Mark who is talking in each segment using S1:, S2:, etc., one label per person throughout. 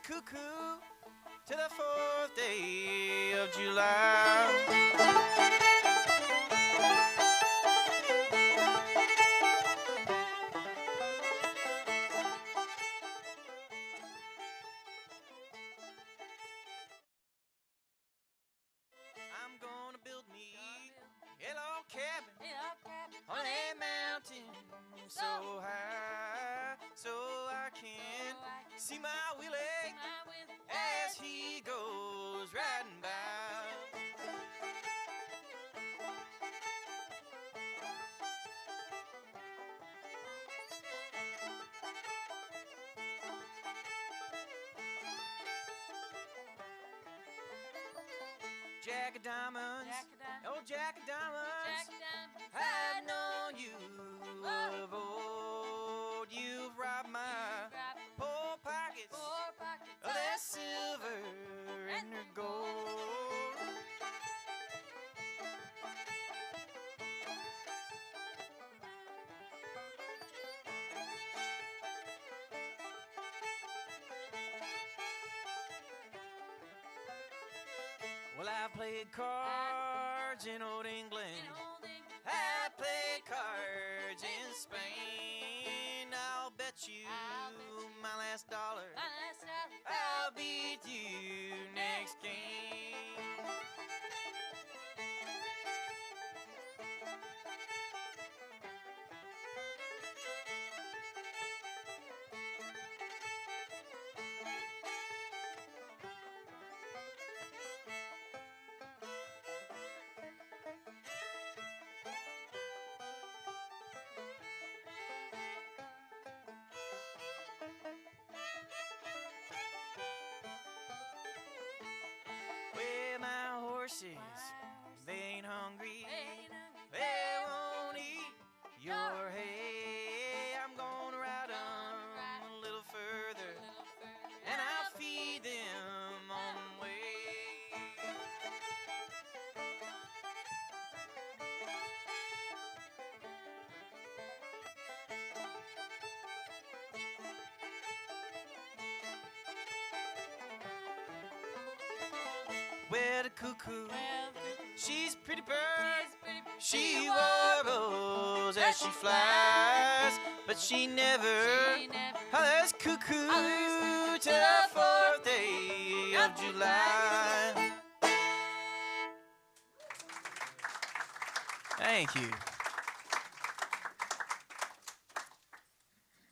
S1: cuckoo to the 4th day of July. I'm gonna build me a log cabin on a mountain so high, so I can see my Willie as he goes riding by. Jack of diamonds, oh Jack of diamonds, I've known you of old. You've robbed my poor pockets of their silver and their gold. Well, I played cards in old England. I played cards in Spain. I'll bet you my last dollar I'll beat you next game. Well, my horses, they ain't hungry. They won't eat your hay. I'm gonna ride 'em a little further, and I'll feed them on the way. Well, the cuckoo, she's a pretty bird. She warbles as she flies, but she never hollers cuckoo to the 4th day of July. Thank you. You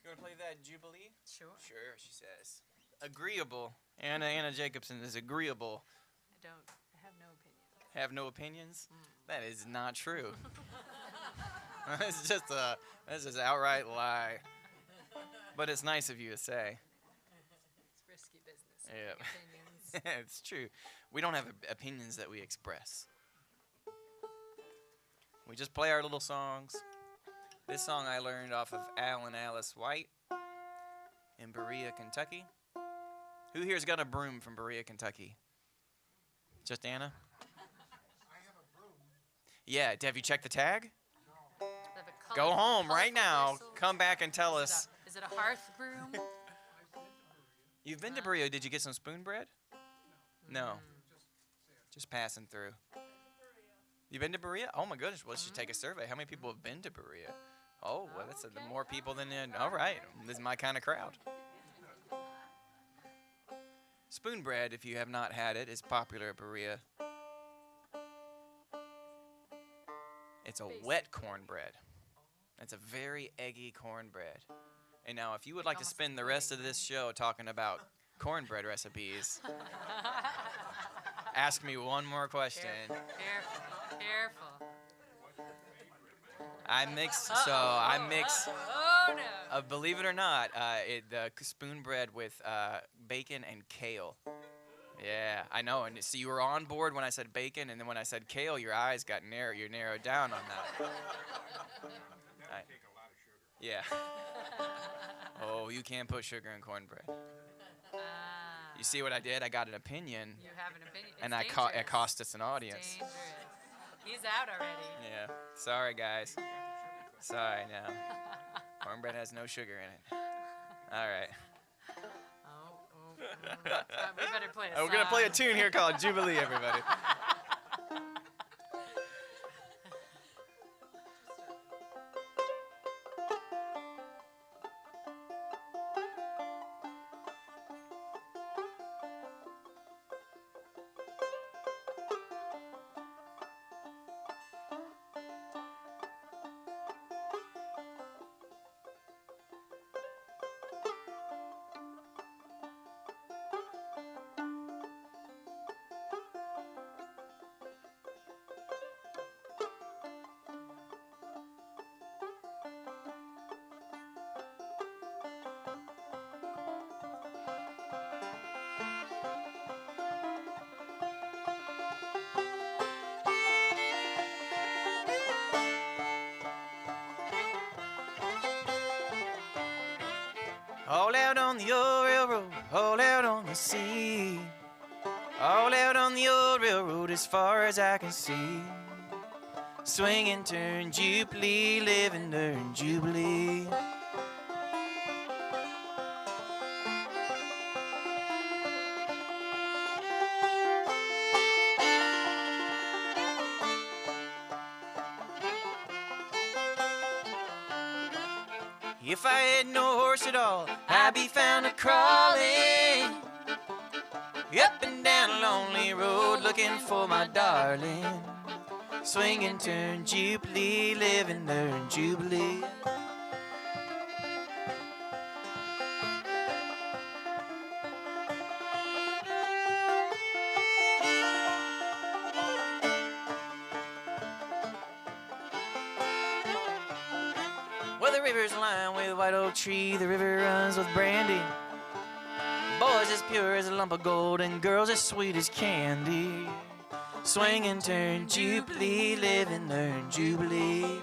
S1: want to play that Jubilee?
S2: Sure.
S1: Sure, she says. Agreeable. Anna Jacobson is agreeable.
S2: I have no opinion.
S1: Have no opinions? That is not true. That's just outright lie. But it's nice of you to say.
S2: It's risky business.
S1: Yeah.
S2: Opinions.
S1: It's true. We don't have opinions that we express. We just play our little songs. This song I learned off of Alan Alice White in Berea, Kentucky. Who here's got a broom from Berea, Kentucky? Just Anna?
S3: I have a broom.
S1: Yeah, have you checked the tag?
S2: They have a
S1: Go home right
S2: colorful
S1: now.
S2: whistle.
S1: Come back and tell us.
S2: Is it a hearth broom?
S1: You've been to Berea. Did you get some spoon bread? No. Just passing through. You been to Berea? Oh my goodness. Well, you should take a survey. How many people have been to Berea? Oh, well, that's more people than in. All right. This is my kind of crowd. Spoon bread, if you have not had it, is popular at Berea. It's a wet cornbread. It's a very eggy cornbread. And now, if you would like to spend the rest of this show talking about cornbread recipes, ask me one more question.
S2: Careful.
S1: I mix.
S2: Oh no.
S1: Believe it or not, the spoon bread with bacon and kale. Yeah, I know. And so you were on board when I said bacon, and then when I said kale, your eyes got narrow. You narrowed down on that.
S3: That would take a lot of sugar.
S1: Yeah. Oh, you can't put sugar in cornbread. You see what I did? I got an opinion.
S2: You have an opinion.
S1: And
S2: It's
S1: it cost us an audience.
S2: dangerous. He's out already.
S1: Yeah. Sorry, guys. Sorry, no. Cornbread has no sugar in it. All right.
S2: Oh. We better play a song.
S1: We're going to play a tune here called Jubilee, everybody. All out on the old railroad, all out on the sea. All out on the old railroad as far as I can see. Swing and turn, Jubilee, live and learn, Jubilee. If I had no horse at all, I'd be found a-crawling up and down a lonely road looking for my darling. Swing and turn, Jubilee, live and learn, Jubilee. Well, the river's lined with a white oak tree, the river runs with brandy. Boys as pure as a lump of gold and girls as sweet as candy. Swing and turn, Jubilee, live and learn, Jubilee.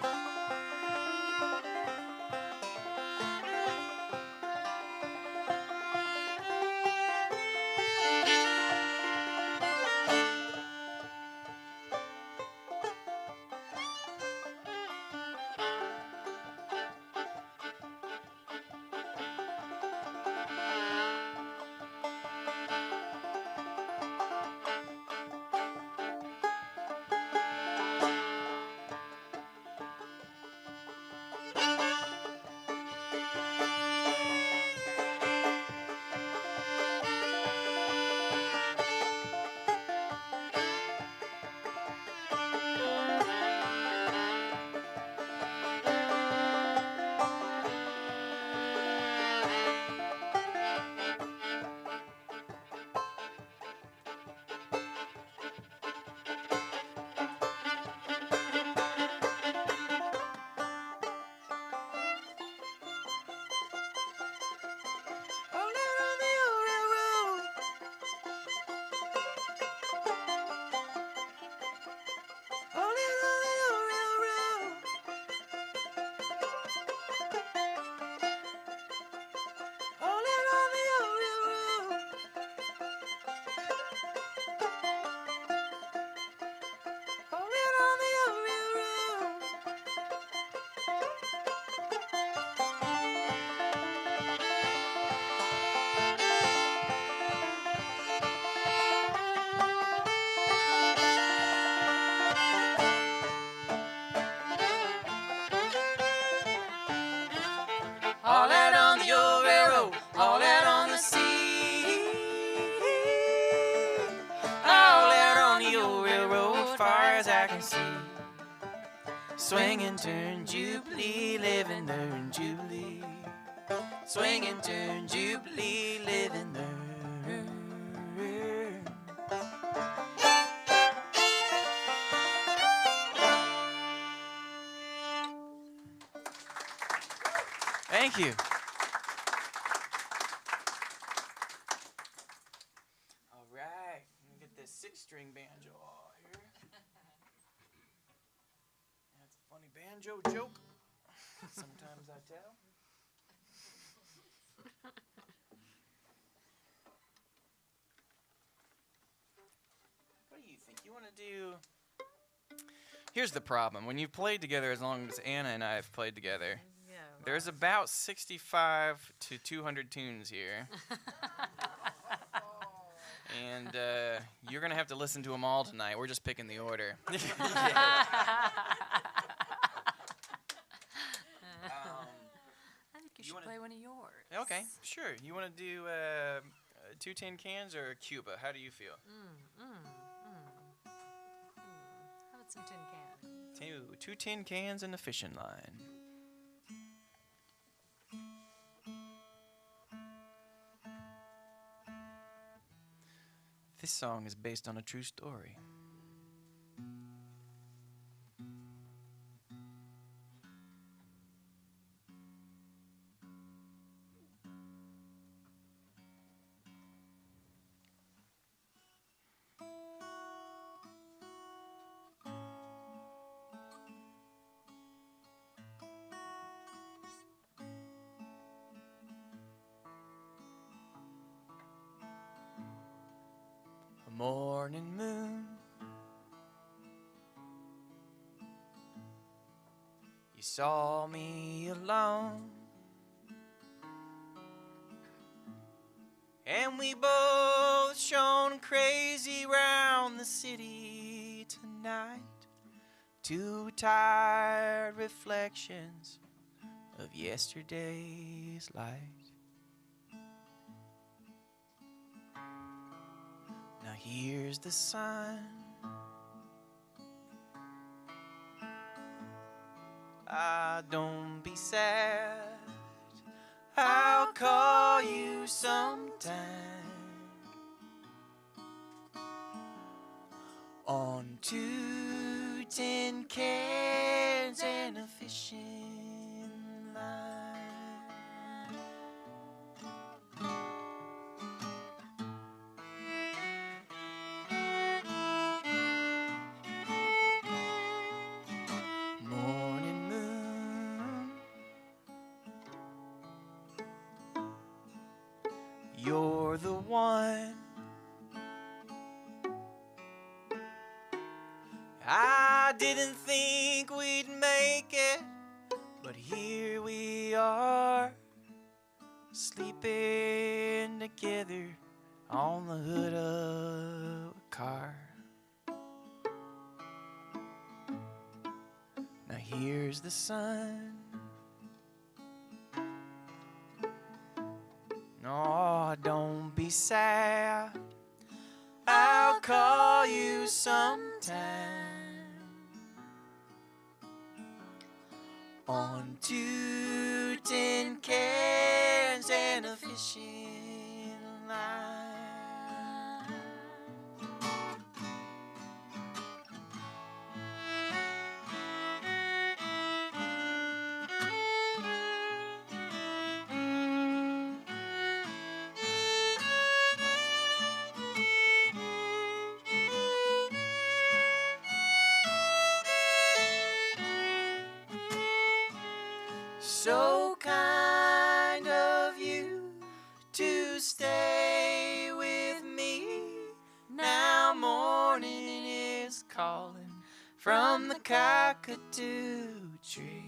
S1: All out on the old railroad, all out on the sea. All out on the old railroad, far as I can see. Swing and turn, Jubilee, live and learn, Jubilee. Swing and turn, Jubilee, live and learn. Thank you. All right, let me get this 6-string banjo out here. That's a funny banjo joke. Sometimes I tell. What do you think? You want to do? Here's the problem. When you've played together as long as Anna and I have played together, there's about 65 to 200 tunes here. And you're going to have to listen to them all tonight. We're just picking the order.
S2: I think you should play one of yours.
S1: Okay, sure. You want to do 2 tin cans or Cuba? How do you feel?
S2: How about some tin can?
S1: 2 tin cans and a fishing line. This song is based on a true story. A morning moon, you saw me alone, and we both shone crazy round the city tonight. 2 tired reflections of yesterday's light. Now here's the sun. Ah, don't be sad. I'll call you sometime. On 2 tin cans and a fishing line. Morning moon, you're the one I didn't think we'd make it, but here we are, sleeping together on the hood of a car. Now here's the sun. No, don't be sad. I'll call you sometime. On 2 tin cans and a fishing line. So kind of you to stay with me. Now morning is calling from the cockatoo tree.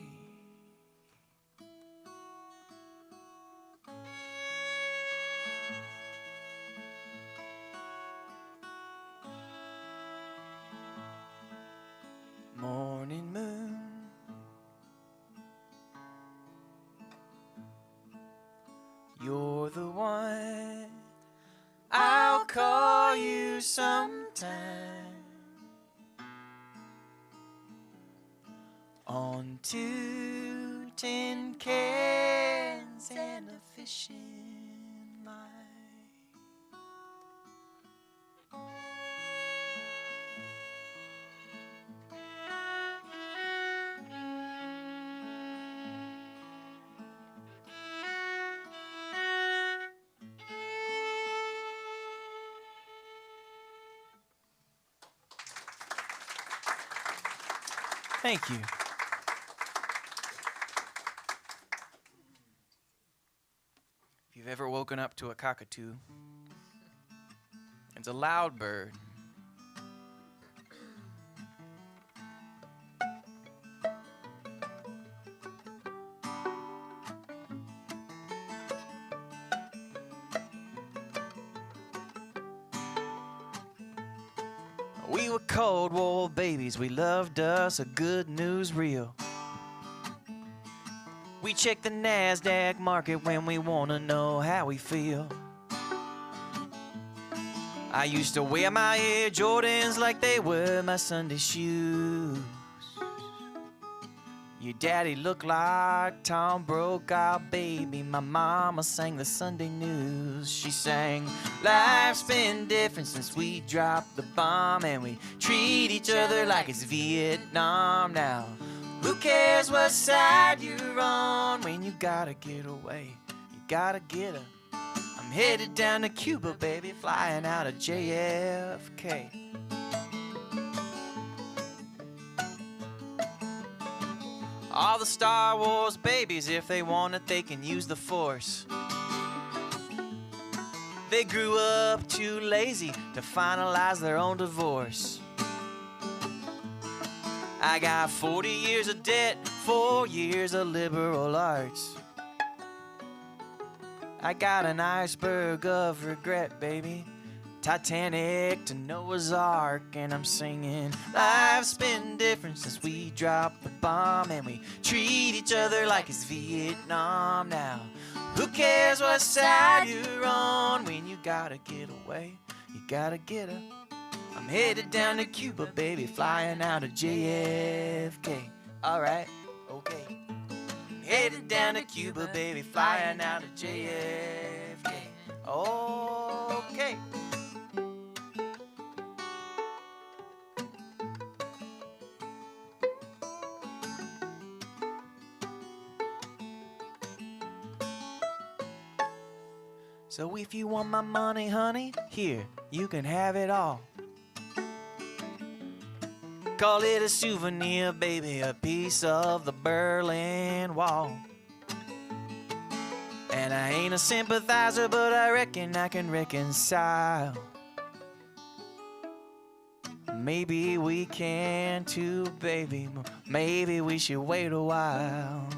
S1: Morning moon, you're the one I'll call you sometime. On 2 tin cans and a fishing line. Thank you. If you've ever woken up to a cockatoo, it's a loud bird. we were cold war babies, we loved us a good news reel. We check the NASDAQ market when we want to know how we feel. I used to wear my Air Jordans like they were my Sunday shoes. Your daddy looked like Tom Brokaw, baby. My mama sang the Sunday news. She sang, life's been different since we dropped the bomb, and we treat each other like it's Vietnam now. Who cares what side you're on when you gotta get away? You gotta get her. I'm headed down to Cuba, baby, flying out of JFK. All the Star Wars babies, if they want it, they can use the Force. They grew up too lazy to finalize their own divorce. I got 40 years of debt, 4 years of liberal arts. I got an iceberg of regret, baby. Titanic to Noah's Ark, and I'm singing, life's been different since we dropped the bomb, and we treat each other like it's Vietnam now. Who cares what side you're on when you gotta get away? You gotta get her. I'm headed down to Cuba, baby, flying out of JFK. Alright, okay. I'm headed down to Cuba, baby, flying out of JFK. Okay. So if you want my money, honey, here, you can have it all. Call it a souvenir, baby, a piece of the Berlin Wall. And I ain't a sympathizer, but I reckon I can reconcile. Maybe we can too, baby. Maybe we should wait a while.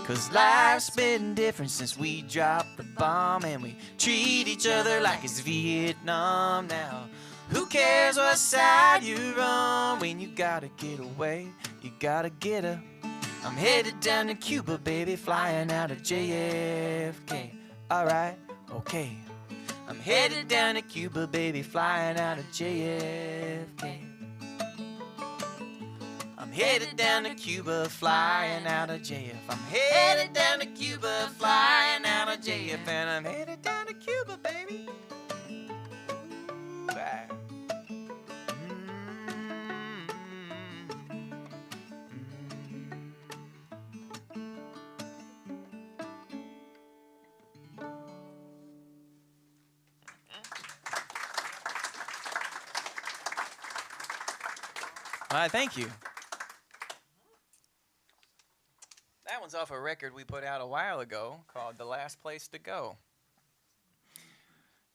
S1: 'Cause life's been different since we dropped the bomb, and we treat each other like it's Vietnam now. Who cares what side you're on when you gotta get away? You gotta get her. I'm headed down to Cuba, baby, flying out of JFK. Alright, okay. I'm headed down to Cuba, baby, flying out of JFK. I'm headed down to Cuba, flying out of JF. I'm headed down to Cuba, flying out of JF, and I'm headed down to Cuba, baby. Bye. Thank you. That one's off a record we put out a while ago called The Last Place to Go.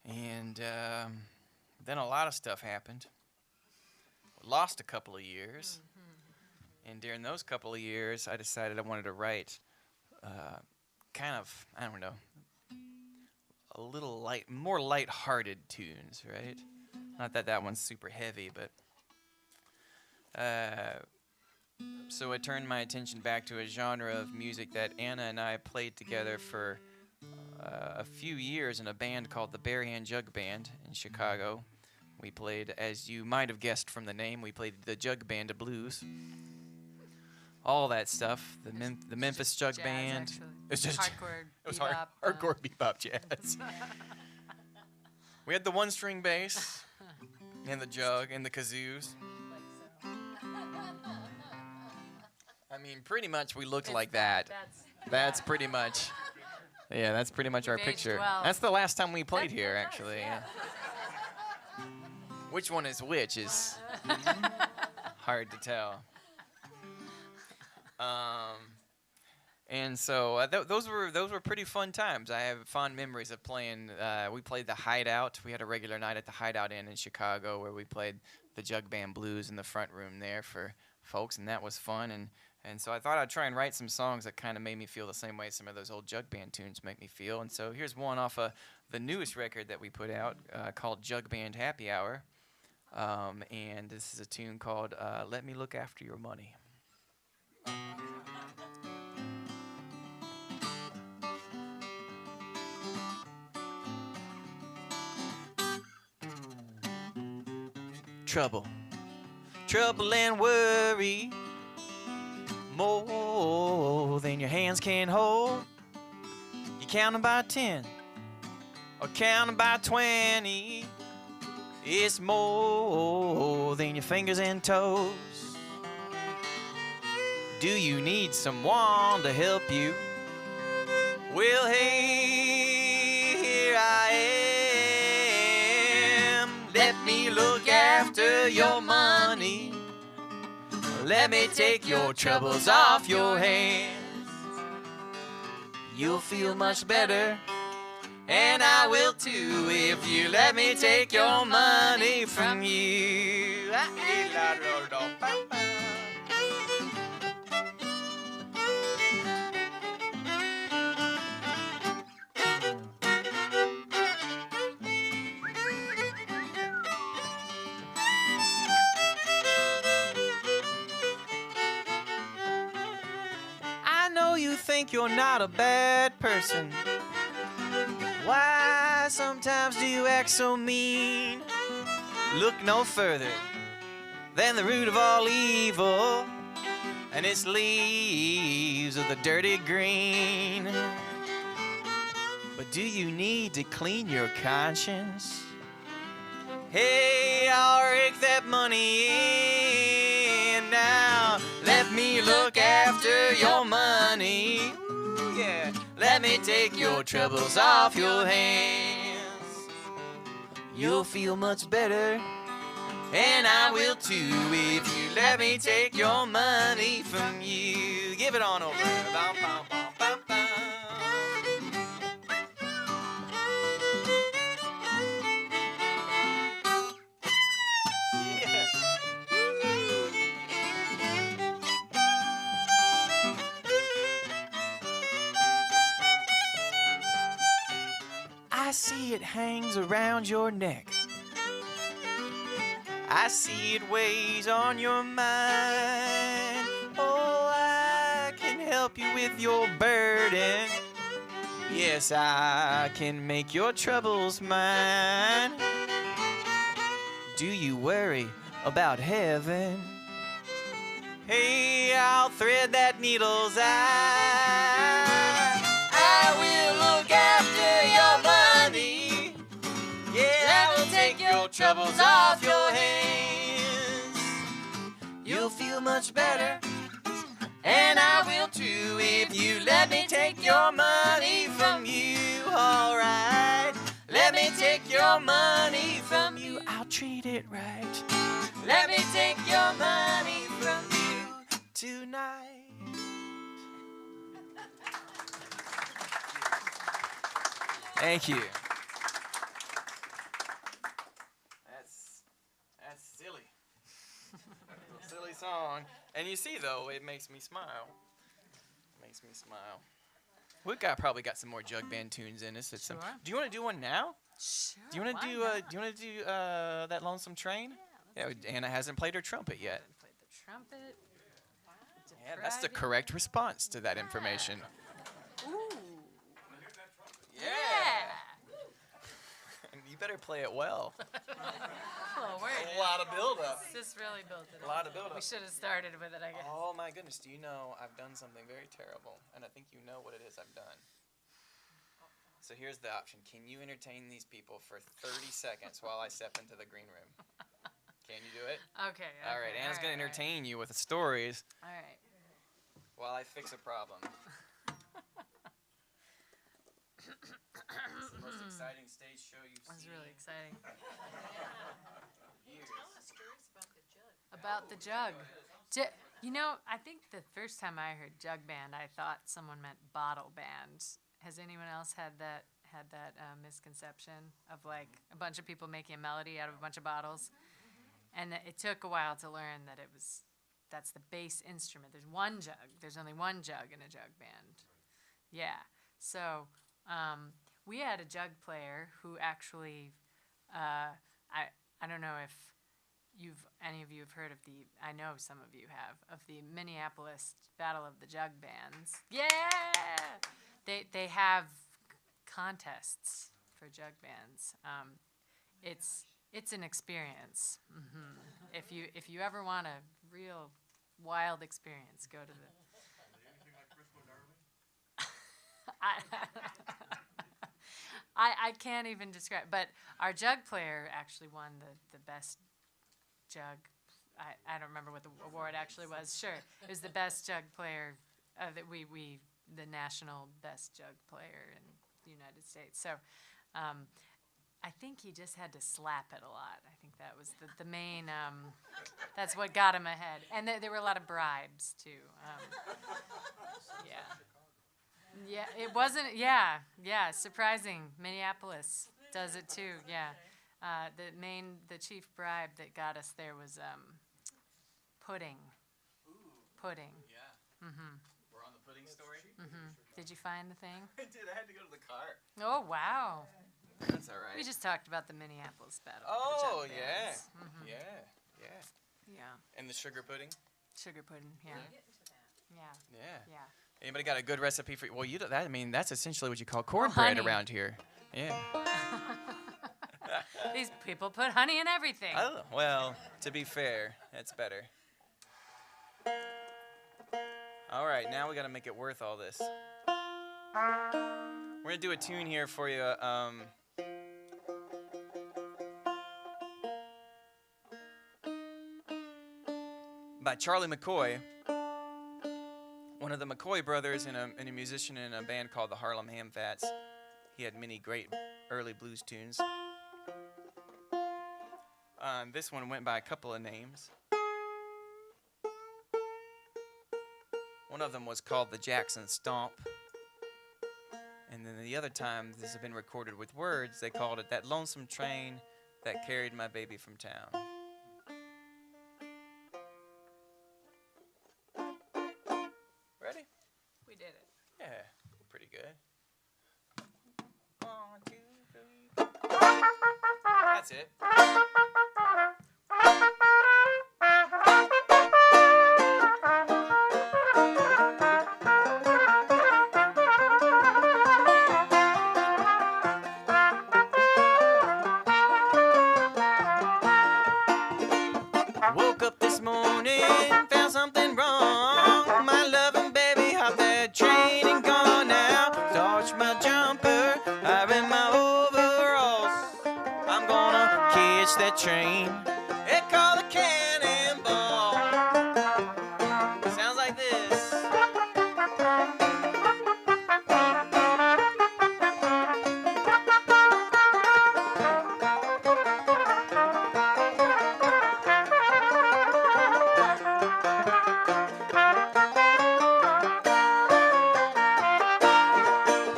S1: And then a lot of stuff happened. We lost a couple of years. And during those couple of years, I decided I wanted to write kind of, I don't know, a little more light-hearted tunes, right? Not that that one's super heavy, but... so I turned my attention back to a genre of music that Anna and I played together for a few years in a band called the Barry and Jug Band in Chicago. We played, as you might have guessed from the name, we played the Jug Band of Blues. All that stuff, the Memphis Jug
S2: jazz,
S1: Band.
S2: Actually.
S1: It was just
S2: hardcore,
S1: it was
S2: bebop,
S1: hardcore bebop jazz. We had the one-string bass and the jug and the kazoos. I mean, pretty much we looked like that. That's pretty much, yeah, that's pretty much our picture.
S2: Well.
S1: That's the last time we played here, actually. Yeah. Which one is which is hard to tell. And so those were pretty fun times. I have fond memories of playing. We played the Hideout. We had a regular night at the Hideout Inn in Chicago where we played the Jug Band Blues in the front room there for folks, and that was fun. And so I thought I'd try and write some songs that kind of made me feel the same way some of those old Jug Band tunes make me feel. And so here's one off of the newest record that we put out called Jug Band Happy Hour. And this is a tune called Let Me Look After Your Money. Trouble, trouble and worry, more than your hands can hold. You count them by 10 or count them by 20. It's more than your fingers and toes. Do you need someone to help you? Well, hey, here I am. Let me look after your money. Let me take your troubles off your hands. You'll feel much better, and I will too, if you let me take your money from you. I know you think you're not a bad person. Why sometimes do you act so mean? Look no further than the root of all evil, and its leaves of the dirty green. But do you need to clean your conscience? Hey, I'll rake that money in now. Let me look after your money. Ooh, yeah. Let me take your troubles off your hands. You'll feel much better, and I will too, if you let me take your money from you. Give it on over. Bum, bum, bum, bum, bum. Yeah. I see it hangs around your neck. I see it weighs on your mind. Oh, I can help you with your burden. Yes, I can make your troubles mine. Do you worry about heaven? Hey, I'll thread that needle's eye. I will look after your money. Yeah, I will take your troubles off your hands. You'll feel much better, and I will too, if you let me take your money from you. All right, let me take your money from you. I'll treat it right. Let me take your money from you tonight. Thank you. That's silly. Silly song. And you see, though, it makes me smile. Makes me smile. We've probably got some more jug band tunes in us.
S2: Sure.
S1: Do you want to do one now?
S2: Sure.
S1: Do you want to do? Do you want to do that Lonesome Train? Yeah. Anna hasn't played her trumpet yet.
S2: Played the trumpet.
S1: Yeah, that's the correct response to that information.
S2: Ooh.
S1: Yeah. You better play it well.
S2: Oh, word.
S1: A lot of build-up.
S2: This really built it.
S1: A lot of build-up.
S2: We should have started with it, I guess.
S1: Oh my goodness! Do you know I've done something very terrible, and I think you know what it is I've done. So here's the option: can you entertain these people for 30 seconds while I step into the green room? Can you do it?
S2: Okay.
S1: All right. Anna's gonna entertain you with the stories
S2: All right.
S1: while I fix a problem. It's the most exciting stage show you've
S2: That was
S1: seen.
S2: really exciting.
S1: Years.
S2: About the jug. You know, I think the first time I heard jug band, I thought someone meant bottle band. Has anyone else had that misconception of like a bunch of people making a melody out of a bunch of bottles? And it took a while to learn that that's the bass instrument. There's one jug. There's only one jug in a jug band. Yeah. So we had a jug player who actually, I don't know if any of you have heard of I know some of you have, of the Minneapolis Battle of the Jug Bands. Yeah! They have contests for jug bands. It's an experience. If you ever want a real wild experience, go to the. I can't even describe, but our jug player actually won the best jug. I don't remember what the award actually was. Sure, it was the best jug player. The national best jug player in the United States. So, I think he just had to slap it a lot. I think that was the main. That's what got him ahead. And there were a lot of bribes too. Yeah. Yeah, it wasn't. Yeah. Surprising. Minneapolis does it too. Yeah. The chief bribe that got us there was pudding. Pudding.
S1: Yeah. We're on the pudding story.
S2: Did you find the thing?
S1: I did. I had to go to the car.
S2: Oh wow.
S1: That's all right.
S2: We just talked about the Minneapolis battle.
S1: Oh
S2: the jug
S1: yeah.
S2: bands. Yeah.
S1: And the sugar pudding.
S2: Sugar pudding. Yeah. Yeah.
S1: Yeah. Anybody got a good recipe for? Well, that's essentially what you call cornbread
S2: honey.
S1: around here. Yeah.
S2: These people put honey in everything.
S1: Oh, well, to be fair, that's better. All right, now we got to make it worth all this. We're going to do a tune here for you. By Charlie McCoy, one of the McCoy brothers and a musician in a band called the Harlem Hamfats. He had many great early blues tunes. This one went by a couple of names. One of them was called the Jackson Stomp. And then the other time this has been recorded with words, they called it That Lonesome Train That Carried My Baby from Town. Ready?
S2: We did it.
S1: Yeah, pretty good. 1, 2, 3. That's it. Woke up this morning, found something wrong. My loving baby hopped that train and gone now. Starched my jumper, I'm in my overalls. I'm gonna catch that train. It called a cannonball. Sounds like this.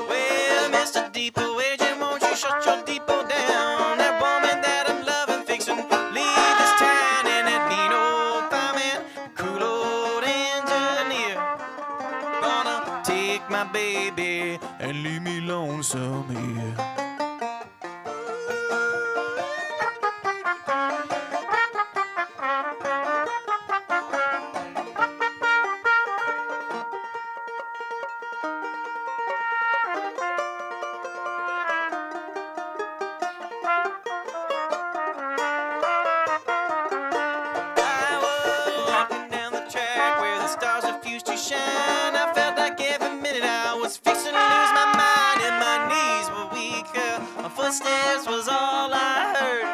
S1: Well, Mr. Depot agent, won't you shut your depot down? That woman that I'm loving fixin' leave this town, and that mean old fireman, cool old engineer, gonna take my baby and leave me lonesome here. I was walking down the track where the stars refused to shine. I felt like every minute I was fixing to lose my mind, and my knees were weak. My footsteps was all I heard.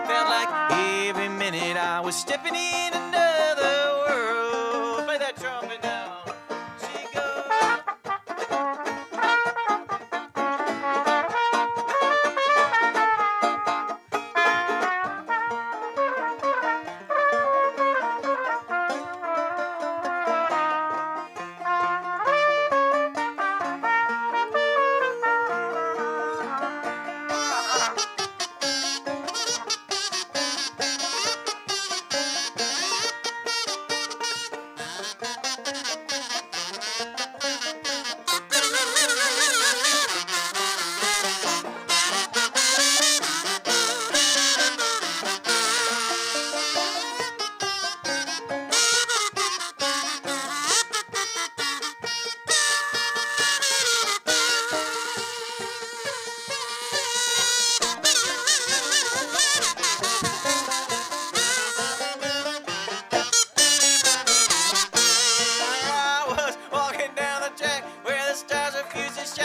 S1: Felt like every minute I was stepping in another world. Play that trumpet now. She goes.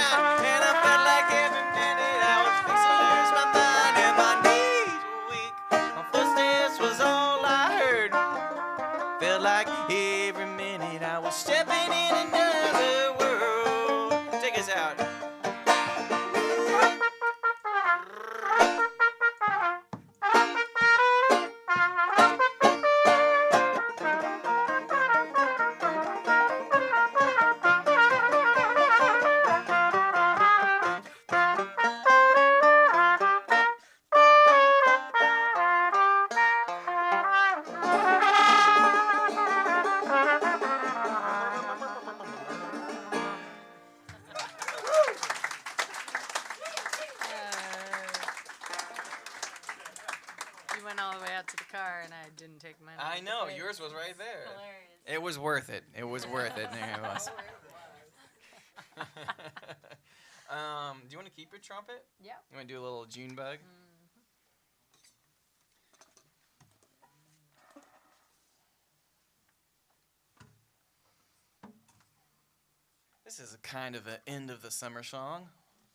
S1: time, and I felt like every minute I was fixing to lose my mind, and my knees were weak. My footsteps was all I heard. Felt like every minute I was stepping in another world. Take us out.
S2: You went all the way out to the car, and I didn't take mine.
S1: I know, yours was right there.
S2: Hilarious.
S1: It was worth it. It was worth it. There it was. Do you want to keep your trumpet?
S2: Yeah.
S1: You want to do a little June bug? This is a kind of an end of the summer song,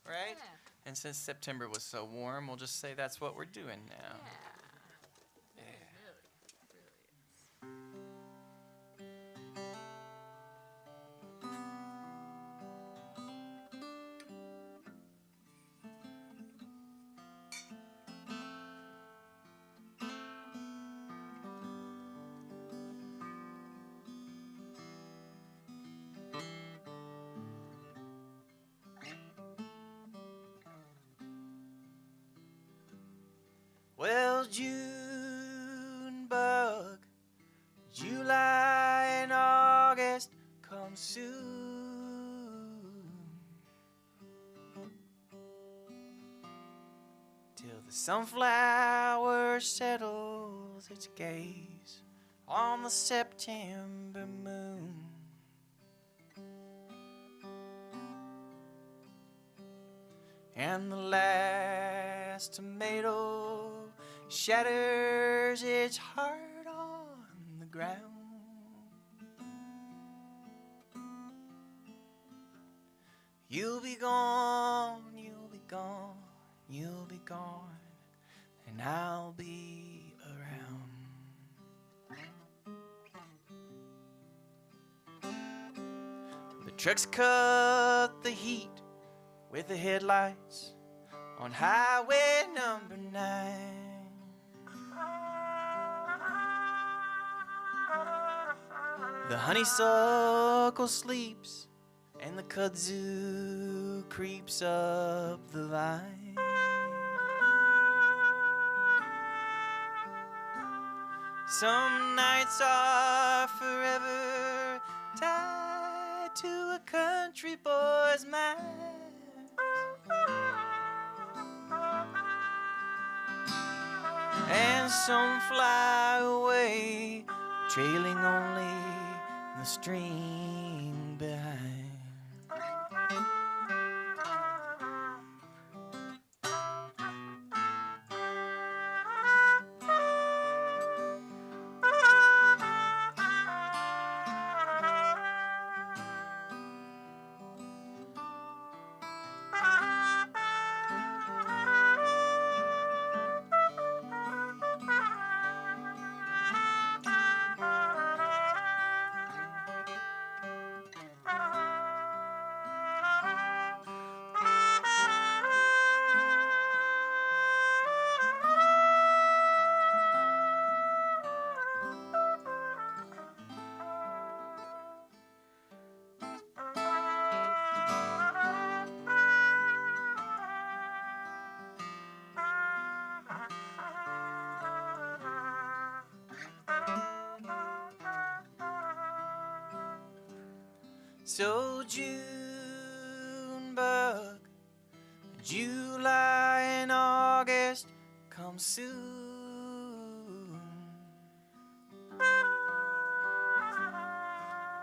S1: right?
S2: Yeah.
S1: And since September was so warm, we'll just say that's what we're doing now.
S2: Yeah. Really
S1: Well, June bug, July and August come soon. Till the sunflower settles its gaze on the September moon. And the last tomato shatters its heart on the ground. You'll be gone, you'll be gone, you'll be gone, and I'll be around. The trucks cut the heat with the headlights on highway number 9. The honeysuckle sleeps and the kudzu creeps up the vine. Some nights are forever tied to a country boy's mind. And some fly away, trailing only the string behind. So June bug, July and August come soon.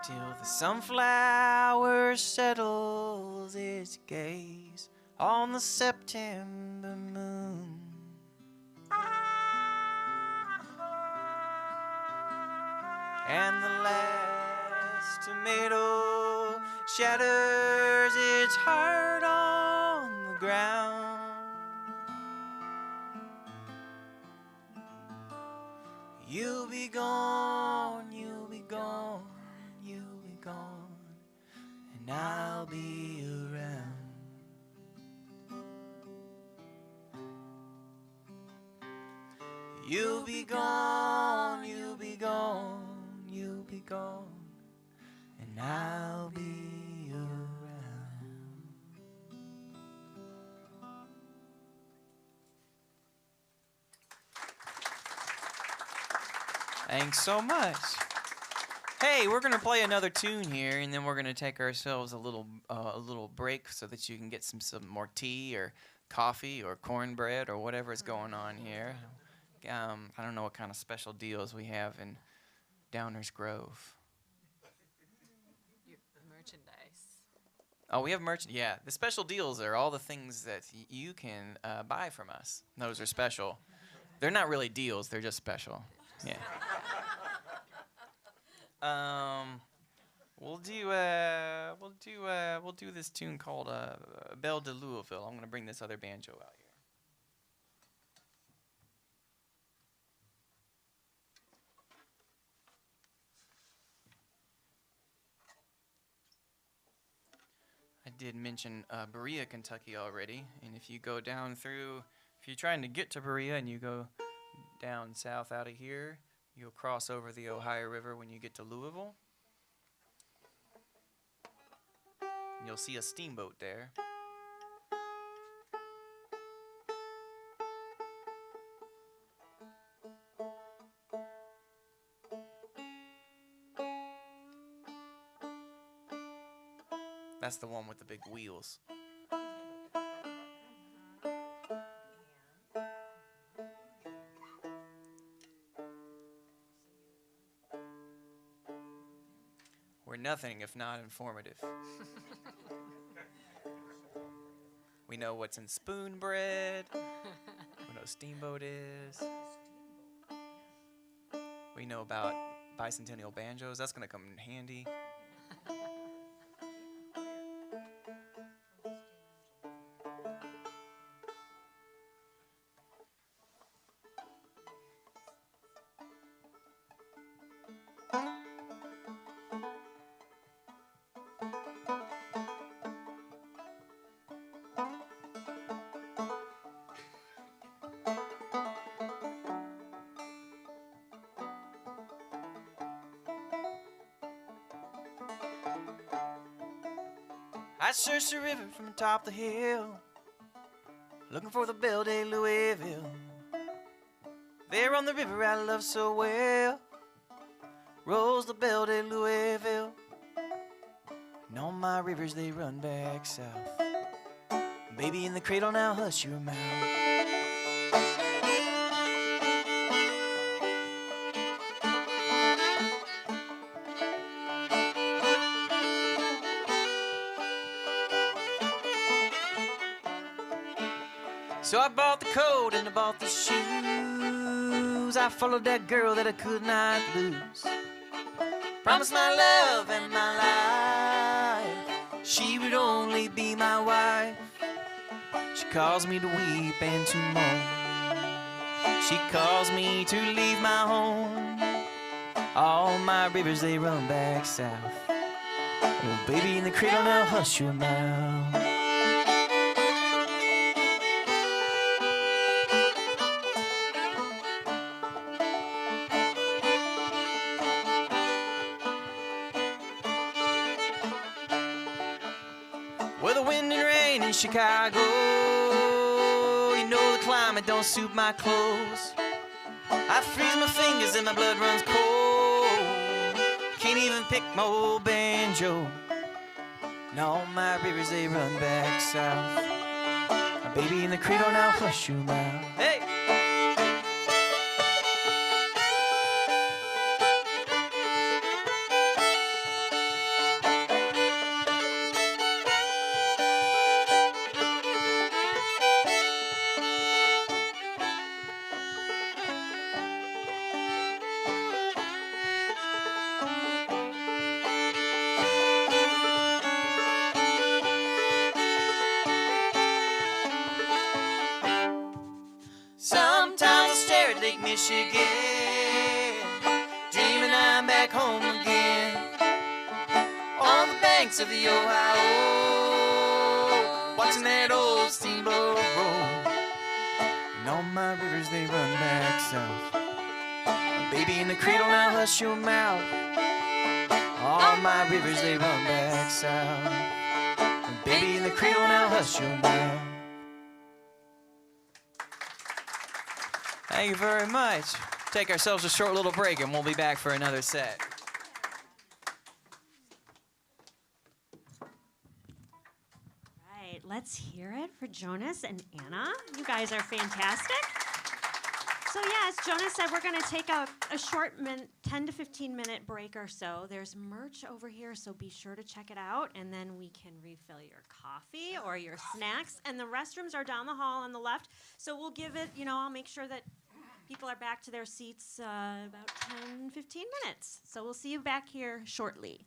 S1: Till the sunflower settles its gaze on the September moon. And the last tomato shatters its heart on the ground. You'll be gone, you'll be gone, you'll be gone, and I'll be around. You'll be gone, you'll be gone, you'll be gone, and I'll be around. Thanks so much. Hey, we're gonna play another tune here, and then we're gonna take ourselves a little break so that you can get some more tea or coffee or cornbread or whatever is going on here. I don't know what kind of special deals we have in Downers Grove.
S2: Your merchandise.
S1: Oh, we have merchandise. Yeah, the special deals are all the things that you can buy from us. Those are special. They're not really deals. They're just special. Yeah. We'll do this tune called Belle de Louisville. I'm gonna bring this other banjo out here. I did mention Berea, Kentucky already, and if you go down through, if you're trying to get to Berea and you go down south out of here, you'll cross over the Ohio River when you get to Louisville. And you'll see a steamboat there. That's the one with the big wheels. We're nothing if not informative. We know what's in spoon bread. We know what steamboat is. We know about bicentennial banjos. That's going to come in handy. I searched the river from atop the hill, looking for the Belle de Louisville. There on the river I love so well, rolls the Belle de Louisville. And all my rivers they run back south. Baby in the cradle now hush your mouth. So I bought the coat and I bought the shoes. I followed that girl that I could not lose. Promised my love and my life, she would only be my wife. She calls me to weep and to moan. She calls me to leave my home. All my rivers they run back south. Oh, baby in the cradle now hush your mouth. Well, the wind and rain in Chicago, you know the climate don't suit my clothes. I freeze my fingers and my blood runs cold. Can't even pick my old banjo. And all my rivers they run back south. My baby in the cradle now hush your mouth. Hey! Michigan, dreaming I'm back home again. On the banks of the Ohio, watching that old steamboat roll. And all my rivers, they run back south. Baby in the cradle, now hush your mouth. All my rivers, they run back south. Baby in the cradle, now hush your mouth. Thank you very much. Take ourselves a short little break and we'll be back for another set.
S4: Right, let's hear it for Jonas and Anna. You guys are fantastic. So yeah, as Jonas said, we're going to take a short 10 to 15 minute break or so. There's merch over here, so be sure to check it out, and then we can refill your coffee or your snacks. And the restrooms are down the hall on the left, so we'll give it, I'll make sure that people are back to their seats about 10, 15 minutes. So we'll see you back here shortly.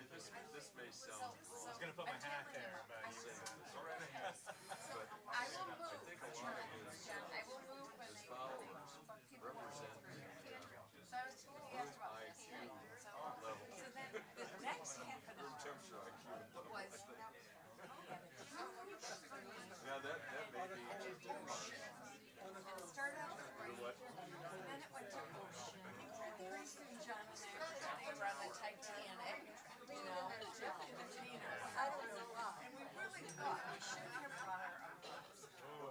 S5: this may sound wrong.
S3: I was gonna put my hat there, but you said
S5: All right ahead. But I think a lot of his followers represent the room IQ level.
S6: The next half an
S5: Room
S6: hour
S5: temperature IQ level, I
S6: was
S5: think. Now that may be
S6: start out with
S5: you know what?
S6: and then it went to ocean. Very soon John and I were running around the Titanic, you know, I don't know why. And we really thought we shouldn't have brought our umbrellas.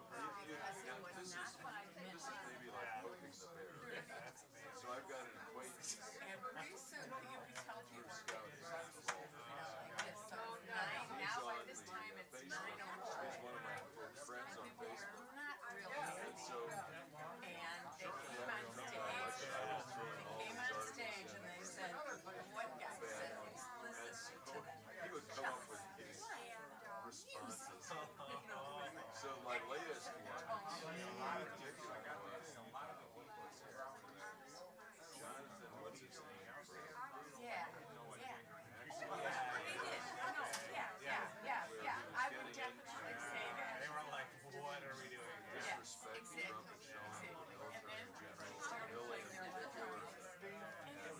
S6: Because it was not 5 minutes.
S5: This is maybe like poking the bear. So I've got an acquaintance
S6: And pretty soon you can tell people are
S5: scout
S6: getting drunk.
S5: of all
S6: It's so 9, now by this time it's 9:04.
S5: He's one of my friends on Facebook.
S6: Not really.
S5: And so
S6: And they came on stage. They came on stage and they said, one guy said, listen to them.
S5: he would come up with these responses. So my latest one in particular was Jonathan, what's his name?
S6: Yeah, yeah. They did. No, yeah. I would definitely say that.
S3: they were like, what are we doing here?
S6: Yes,
S5: Disrespect
S6: exactly.
S5: trumpet showing
S6: And
S5: military
S6: then
S5: in general.
S6: they started playing their repertoire.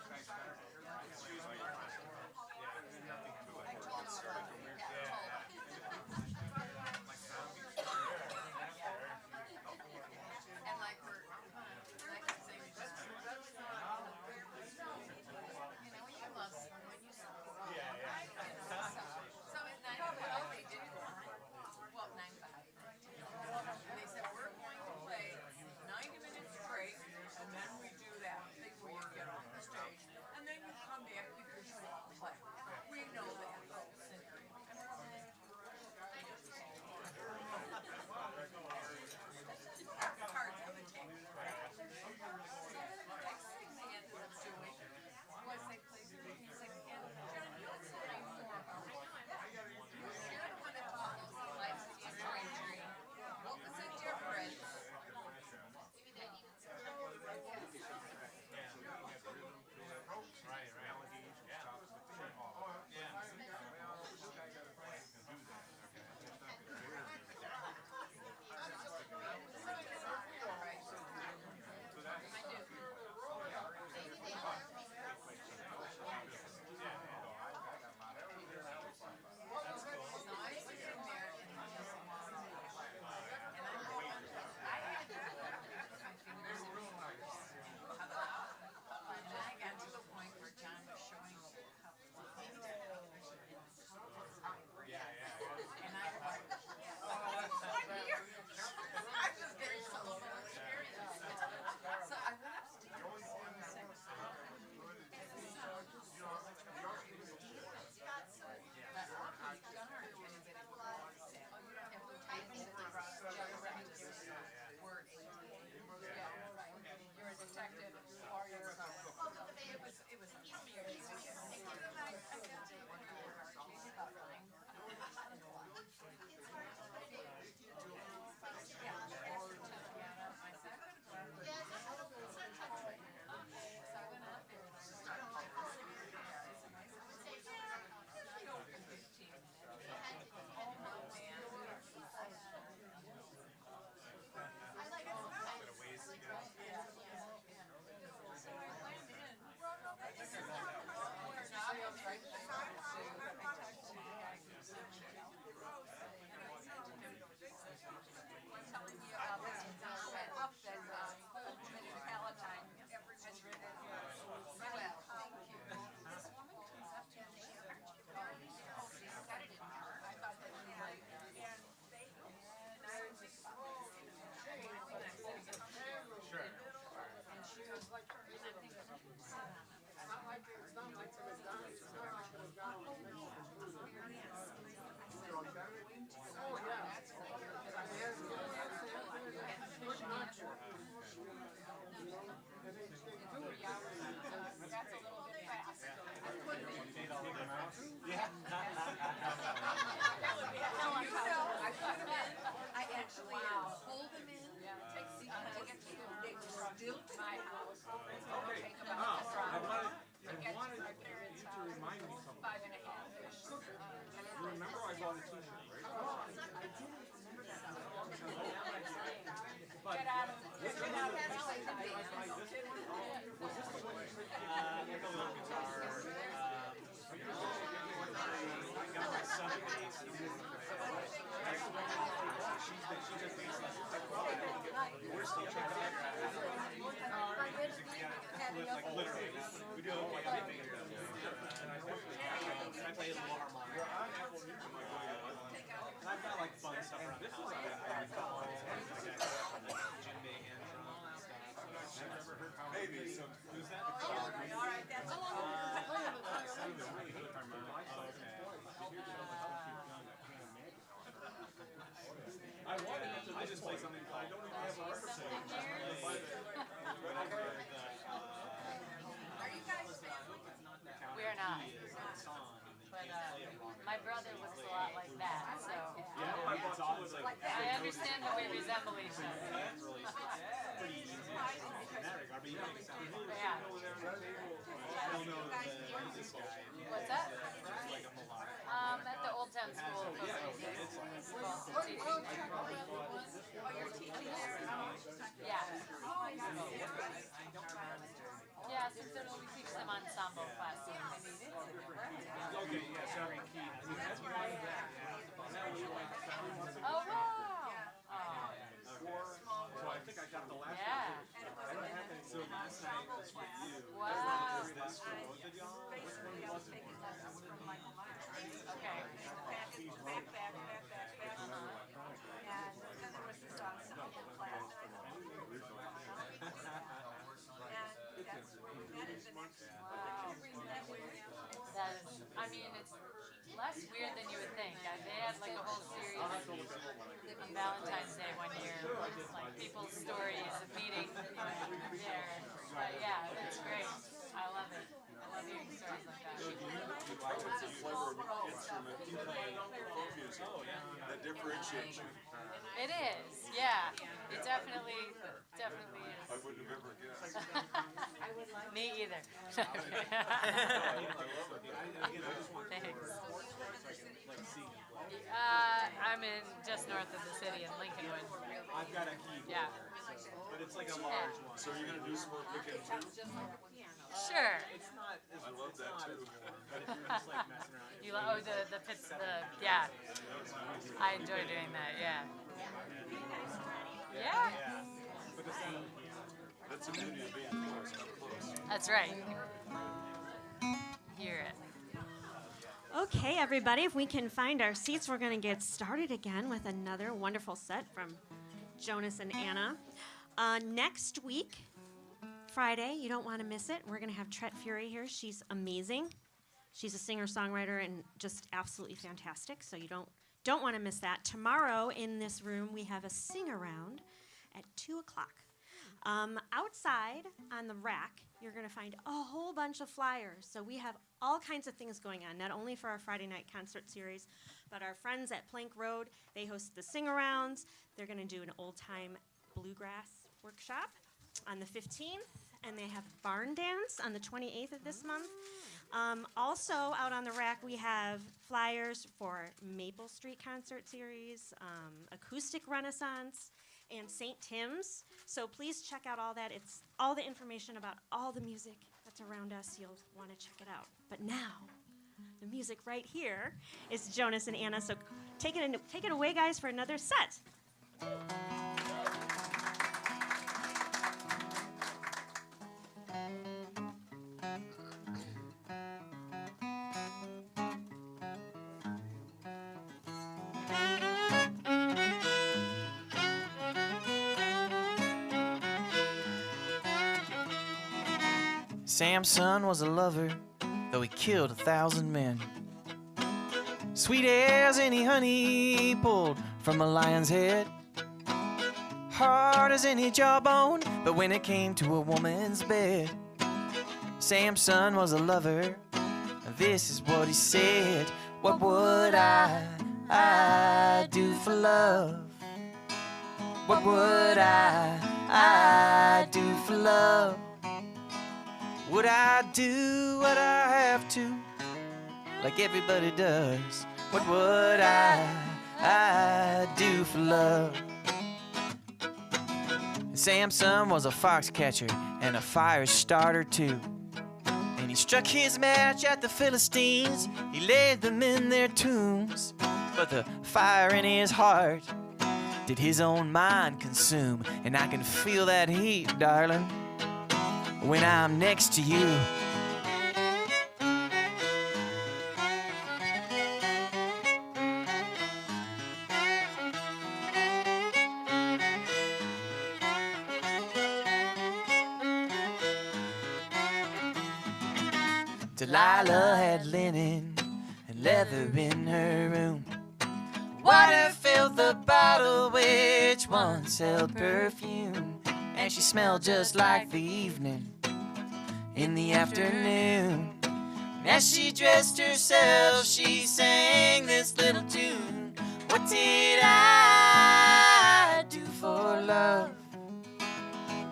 S5: Excuse me.
S6: And like we're, like I say, we just, you know, you love when you sing. So at 9:05 they do that. Well, 9:05. And they said, we're going to play 90 minutes straight, and then we do that thing where you get off the stage, and then you come back because you want to play. We know that whole scenario. Cards on the table. So then the next thing they ended up doing was they played the music, and John, you would say more about it. You're the one that taught us the life of imagery. What was the difference? I actually pulled them in because they were still to my house.
S3: Okay. I wanted
S5: Maybe some.
S6: All right, that's
S3: I just play something called. I don't even have a record.
S6: Are you guys family?
S2: We are not. But my brother looks a lot like that, so I understand that we resemble each other. Yeah. What's that? At the Old Town School of Folk Music.
S6: Oh, you're teaching there?
S2: Yeah. Yeah, so we teach them ensemble classes.
S3: Okay, yeah, sorry, Keith.
S2: Oh, wow.
S3: So I think I got the last
S2: Yeah.
S3: So last night was with you.
S2: Wow.
S3: Is this for both of y'all? Which one was it?
S2: Okay.
S6: Back. And then there was this ensemble class. That is the next.
S2: That is, I mean, it's less weird than you would think. They had like a whole series on Valentine's Day one year, like people's stories of meeting there. But yeah, it's great. I love it. I love hearing stories like that.
S5: What's a clever instrument you play folk music that differentiates you?
S2: It is, yeah. It definitely is.
S5: I wouldn't have ever guessed.
S2: Me either. Thanks. I'm in just north of the city in Lincolnwood.
S3: I've got a key.
S2: Yeah.
S3: But it's like a large one.
S5: So you're gonna do some more picking too?
S2: Sure.
S3: It's not as
S5: I love that too.
S3: but if you're just like messing around.
S2: You oh the pits yeah. I enjoy doing that. Yeah. Yeah.
S3: But the sound.
S5: That's the beauty of being close, up close.
S2: That's right. Hear it.
S4: Okay, everybody, if we can find our seats, we're going to get started again with another wonderful set from Jonas and Anna. Next week, Friday, you don't want to miss it. We're going to have Tret Fury here. She's amazing. She's a singer-songwriter and just absolutely fantastic, so you don't want to miss that. Tomorrow in this room, we have a sing-around at 2 o'clock. Outside on the rack, you're going to find a whole bunch of flyers. So we have all kinds of things going on, not only for our Friday night concert series, but our friends at Plank Road, they host the sing-arounds. They're going to do an old-time bluegrass workshop on the 15th, and they have barn dance on the 28th of this month. Also, out on the rack, we have flyers for Maple Street concert series, Acoustic Renaissance, and St. Tim's. So please check out all that. It's all the information about all the music that's around us. You'll want to check it out. But now, the music right here is Jonas and Anna. So take it away, guys, for another set.
S1: Samson was a lover, though he killed 1,000 men. Sweet as any honey pulled from a lion's head. Hard as any jawbone, but when it came to a woman's bed. Samson was a lover, and this is what he said. What would I do for love? What would I do for love? Would I do what I have to, like everybody does? What would I do for love? Samson was a fox catcher and a fire starter too. And he struck his match at the Philistines. He laid them in their tombs. But the fire in his heart did his own mind consume. And I can feel that heat, darling, when I'm next to you. Delilah had linen and leather in her room. Water filled the bottle which once held perfume, and she smelled just like the evening in the afternoon. And as she dressed herself, she sang this little tune. What did I do for love?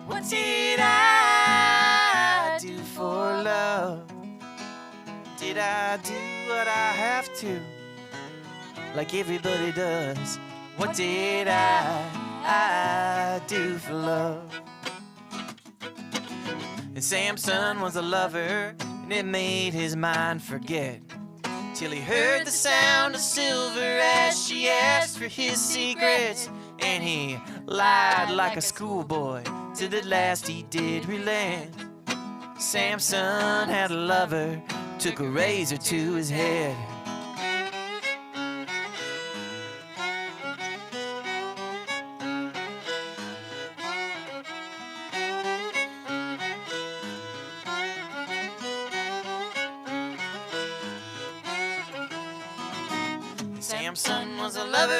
S1: What did I do for love? Did I do what I have to, like everybody does? What did I do for love? And Samson was a lover, and it made his mind forget, till he heard the sound of silver as she asked for his secrets. And he lied like a schoolboy, till at last he did relent. Samson had a lover, took a razor to his head. Samson was a lover,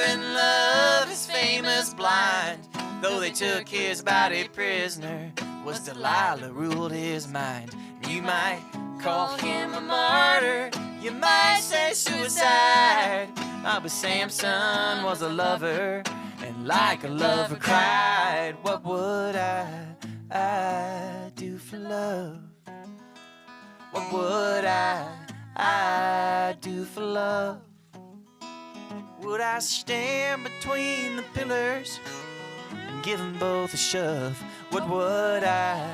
S1: and love is famous blind. Though they took his body prisoner, was Delilah ruled his mind. You might call him a martyr, you might say suicide. But Samson was a lover, and like a lover cried. What would I do for love? What would I do for love? Would I stand between the pillars and give them both a shove? What would I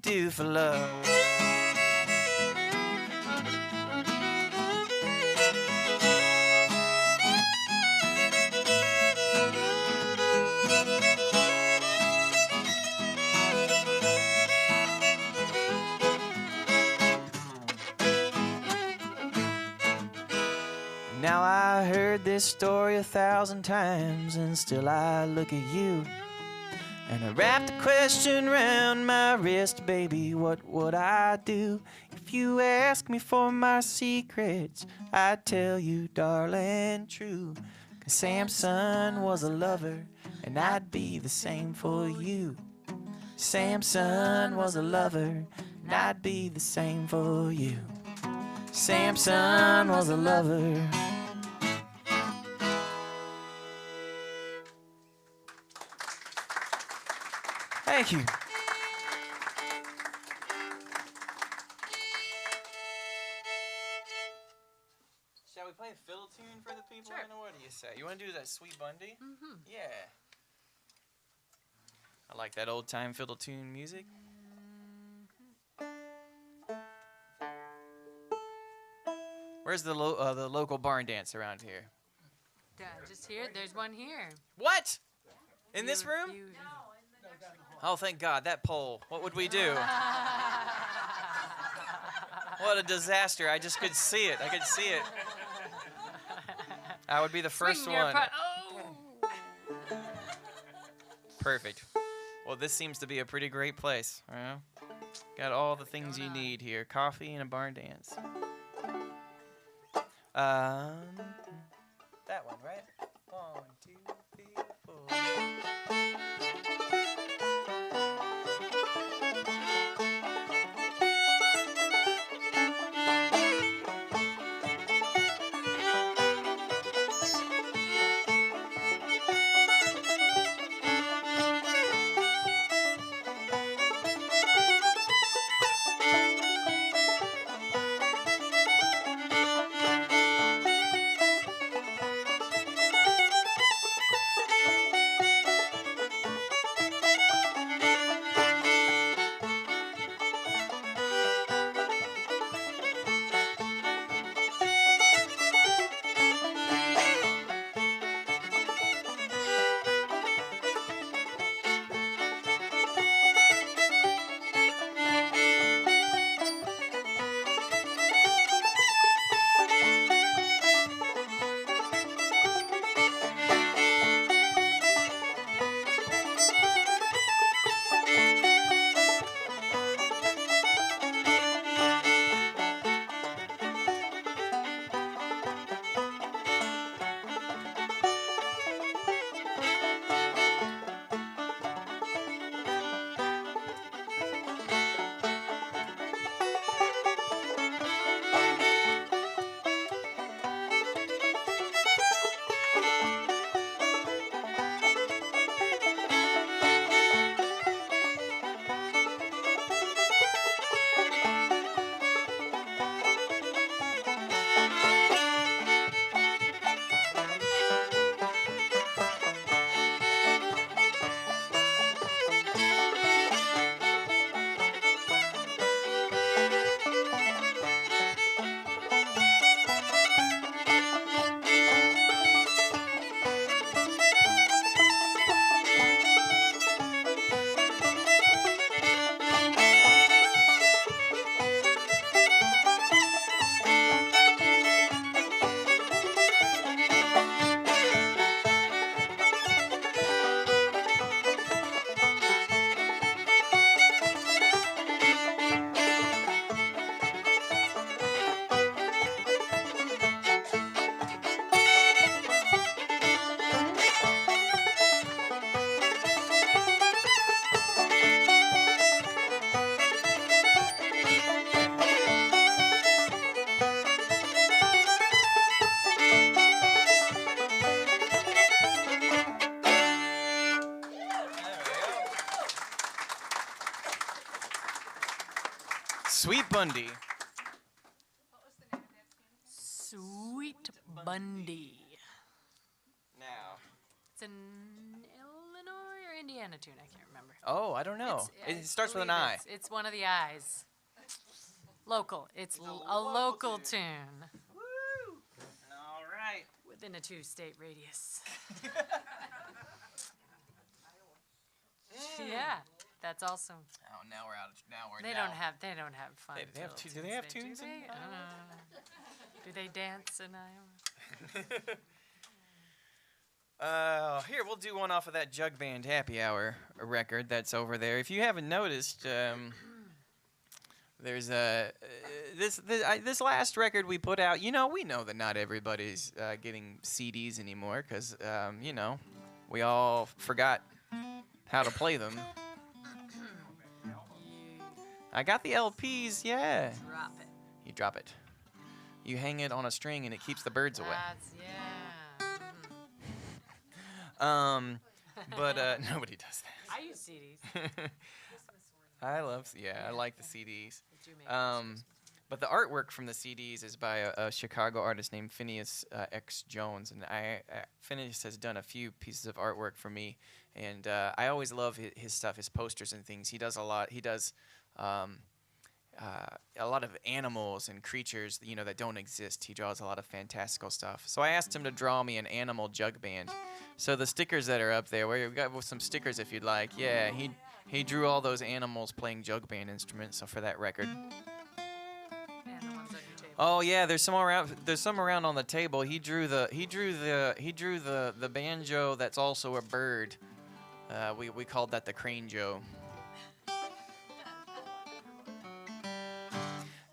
S1: do for love? Now I heard this story 1,000 times, and still I look at you, and I wrap the question round my wrist. Baby, what would I do if you ask me for my secrets? I'd tell you, darling, true. 'Cause Samson was a lover, and I'd be the same for you. Samson was a lover, and I'd be the same for you. Samson was a lover. Thank you. Shall we play a fiddle tune for the people?
S2: Sure.
S1: What do you say? You want to do that Sweet Bundy? Mm-hmm. Yeah. I like that old-time fiddle tune music. Where's the local barn dance around here?
S2: Just here. There's one here.
S1: What? In this room? Oh, thank God. That pole. What would we do? What a disaster. I just could see it. I could see it. I would be the first one.
S2: Oh.
S1: Perfect. Well, this seems to be a pretty great place. You know? Got all the things you need here. Coffee and a barn dance. That one, right? 1, 2, 3, 4. Sweet Bundy.
S2: Sweet Bundy.
S1: Now.
S2: It's an Illinois or Indiana tune. I can't remember.
S1: Oh, I don't know.
S2: I
S1: It starts with an
S2: believe
S1: I.
S2: It's one of the I's. Local. It's a local tune.
S1: Woo! All right.
S2: Within a 2-state radius. Yeah, that's also.
S1: Oh, now we're out. Now we're.
S2: They don't have fun.
S1: They have
S2: fill
S1: do they have
S2: tunes,
S1: tunes in
S2: they? Do they dance in Iowa?
S1: Here, we'll do one off of that Jug Band Happy Hour record that's over there. If you haven't noticed, there's this last record we put out. You know, we know that not everybody's getting CDs anymore because you know, we all forgot how to play them. I got the LPs, yeah.
S2: Drop it.
S1: You drop it. You hang it on a string and it keeps the birds away.
S2: That's
S1: But nobody does that.
S2: I use CDs.
S1: I like the CDs.
S2: Did you make
S1: But the artwork from the CDs is by a Chicago artist named Phineas X. Jones, and Phineas has done a few pieces of artwork for me, and I always love his stuff, his posters and things. He does a lot. He does a lot of animals and creatures, you know, that don't exist. He draws a lot of fantastical stuff. So I asked him to draw me an animal jug band. So the stickers that are up there, we've got some stickers if you'd like. Yeah, he drew all those animals playing jug band instruments. So for that record.
S2: And the ones on your table.
S1: Oh yeah, there's some around. There's some around on the table. He drew the banjo that's also a bird. We called that the crane joe.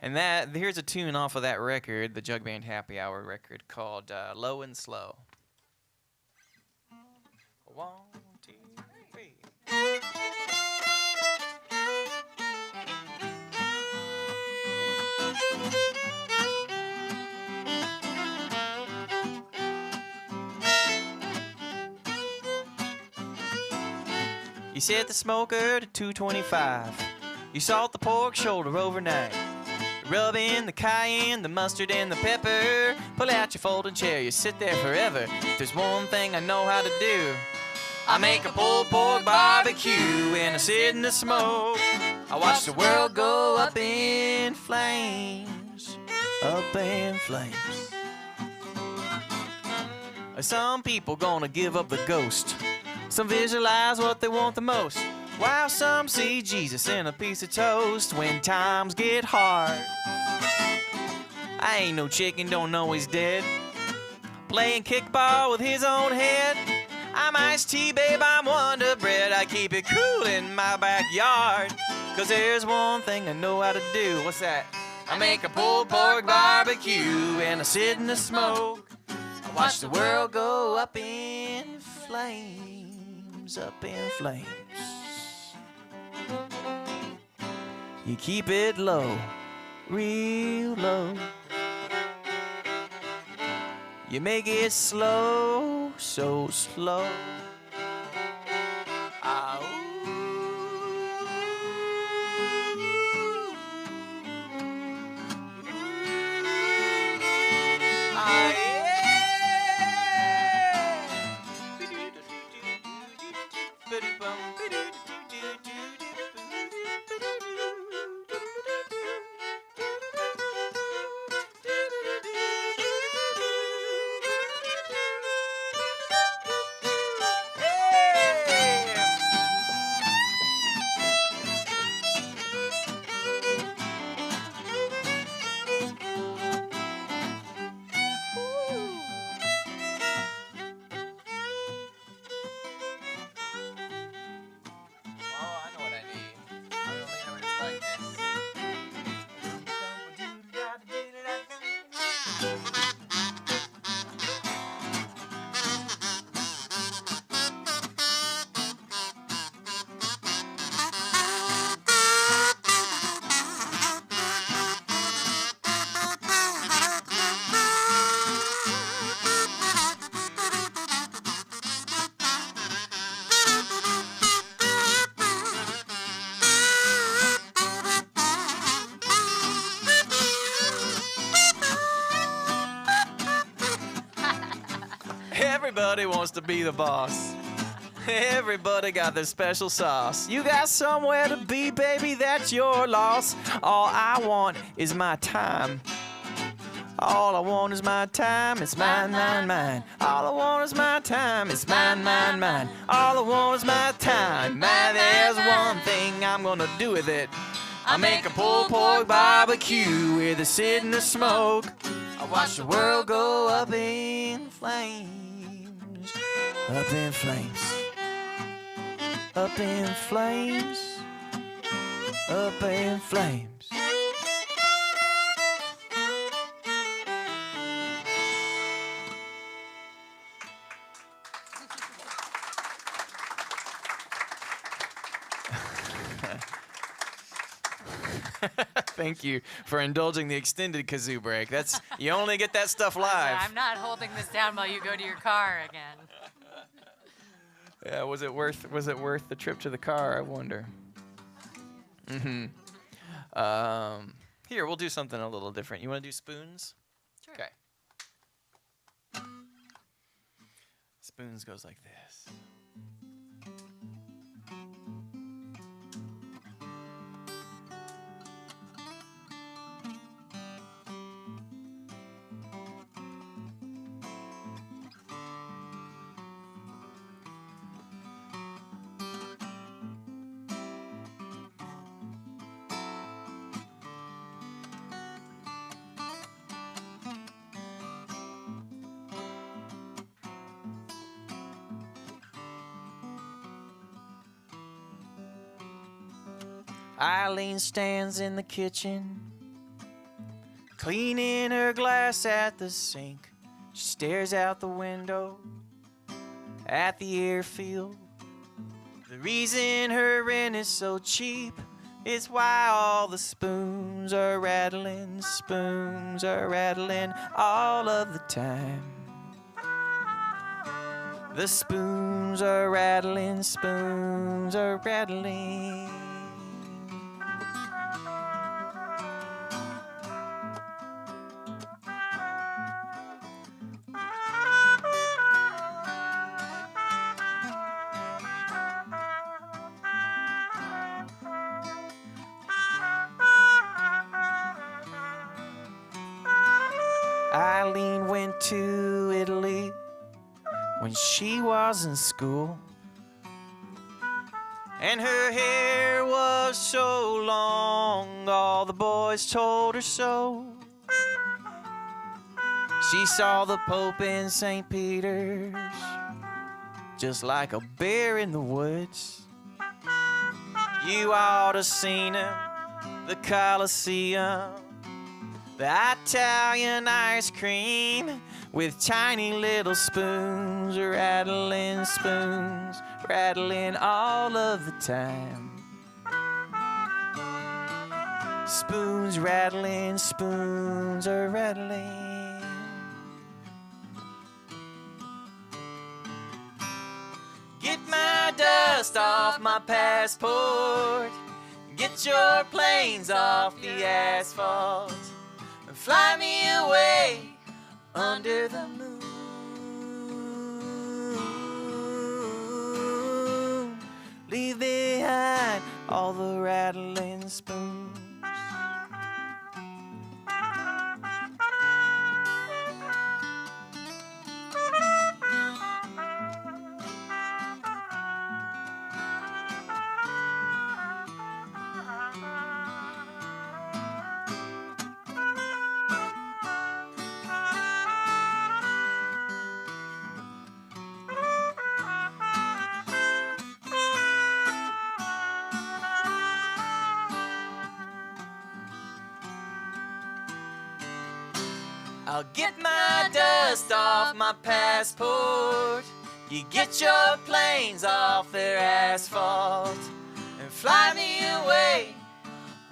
S1: And here's a tune off of that record, the Jug Band Happy Hour record, called Low and Slow. 1, 2, 3. You set the smoker to 225. You salt the pork shoulder overnight. Rub in the cayenne, the mustard, and the pepper. Pull out your folding chair, you sit there forever. If there's one thing I know how to do, I make a pulled pork barbecue and I sit in the smoke. I watch the world go up in flames, up in flames. Some people gonna give up the ghost. Some visualize what they want the most, while some see Jesus in a piece of toast when times get hard. I ain't no chicken, don't know he's dead, playing kickball with his own head. I'm iced tea, babe, I'm Wonder Bread. I keep it cool in my backyard, 'cause there's one thing I know how to do. What's that? I make a pulled pork barbecue and I sit in the smoke. I watch the world go up in flames, up in flames. You keep it low, real low. You make it slow, so slow. Ah, Everybody wants to be the boss. Everybody got their special sauce. You got somewhere to be, baby, that's your loss. All I want is my time. All I want is my time, it's mine, mine, mine. All I want is my time, it's mine, mine, mine. All I want is my time. Man, there's one thing I'm gonna do with it. I'll make a pulled pork barbecue with a sit in the smoke. I'll watch the world go up in flames. Up in flames. Up in flames. Up in flames. Thank you for indulging the extended kazoo break. That's you only get that stuff live.
S2: I'm not holding this down while you go to your car again.
S1: Yeah, was it worth the trip to the car? I wonder. Here, we'll do something a little different. You want to do spoons?
S2: Sure.
S1: Okay. Spoons goes like this. Eileen stands in the kitchen, cleaning her glass at the sink. She stares out the window at the airfield. The reason her rent is so cheap is why all the spoons are rattling all of the time. The spoons are rattling. Eileen went to Italy when she was in school, and her hair was so long, all the boys told her so. She saw the Pope in St. Peter's, just like a bear in the woods. You ought to seen him, the Colosseum, the Italian ice cream with tiny little spoons rattling all of the time. Spoons rattling. Get my dust off my passport. Get your planes off the asphalt. And fly me away under the moon. Leave behind all the rattling spoons. I'll get my dust off my passport. You get your planes off their asphalt and fly me away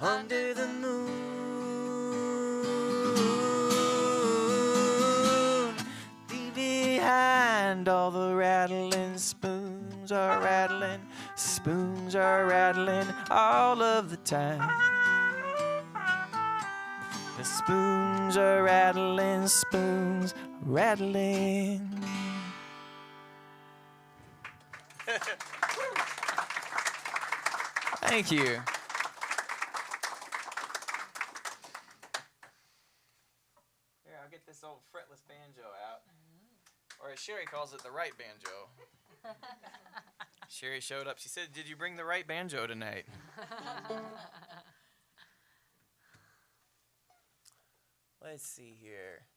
S1: under the moon. Leave behind all the rattling spoons are rattling all of the time. The spoons are rattling. Thank you. Here, I'll get this old fretless banjo out. Or as Sherry calls it, the right banjo. Sherry showed up. She said, "Did you bring the right banjo tonight?" Let's see here.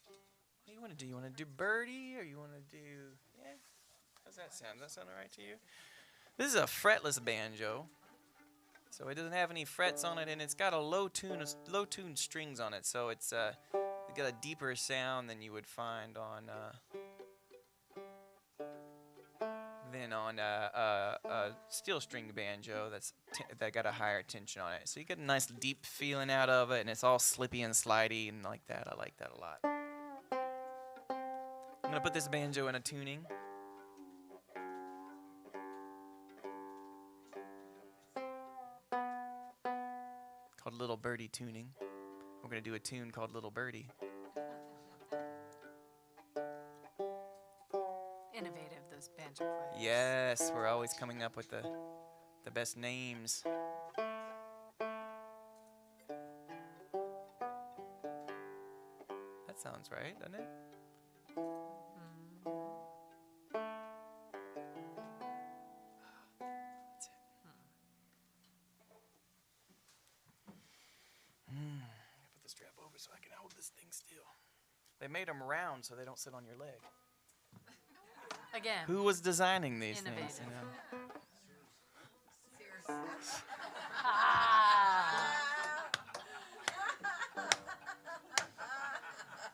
S1: What do you want to do? You want to do birdie, or you want to do, yeah? How's that sound? Does that sound all right to you? This is a fretless banjo, so it doesn't have any frets on it, and it's got a low tune strings on it, so it's got a deeper sound than you would find on a steel string banjo that got a higher tension on it. So you get a nice deep feeling out of it, and it's all slippy and slidey and like that. I like that a lot. I'm gonna put this banjo in a tuning. Called Little Birdie tuning. We're gonna do a tune called Little Birdie.
S2: Innovative, those banjo players.
S1: Yes, we're always coming up with the best names. That sounds right, doesn't it? That's it. Put the strap over so I can hold this thing still. They made them round so they don't sit on your leg.
S2: Again.
S1: Who was designing these
S2: Innovative.
S1: things? You know?
S6: Seriously.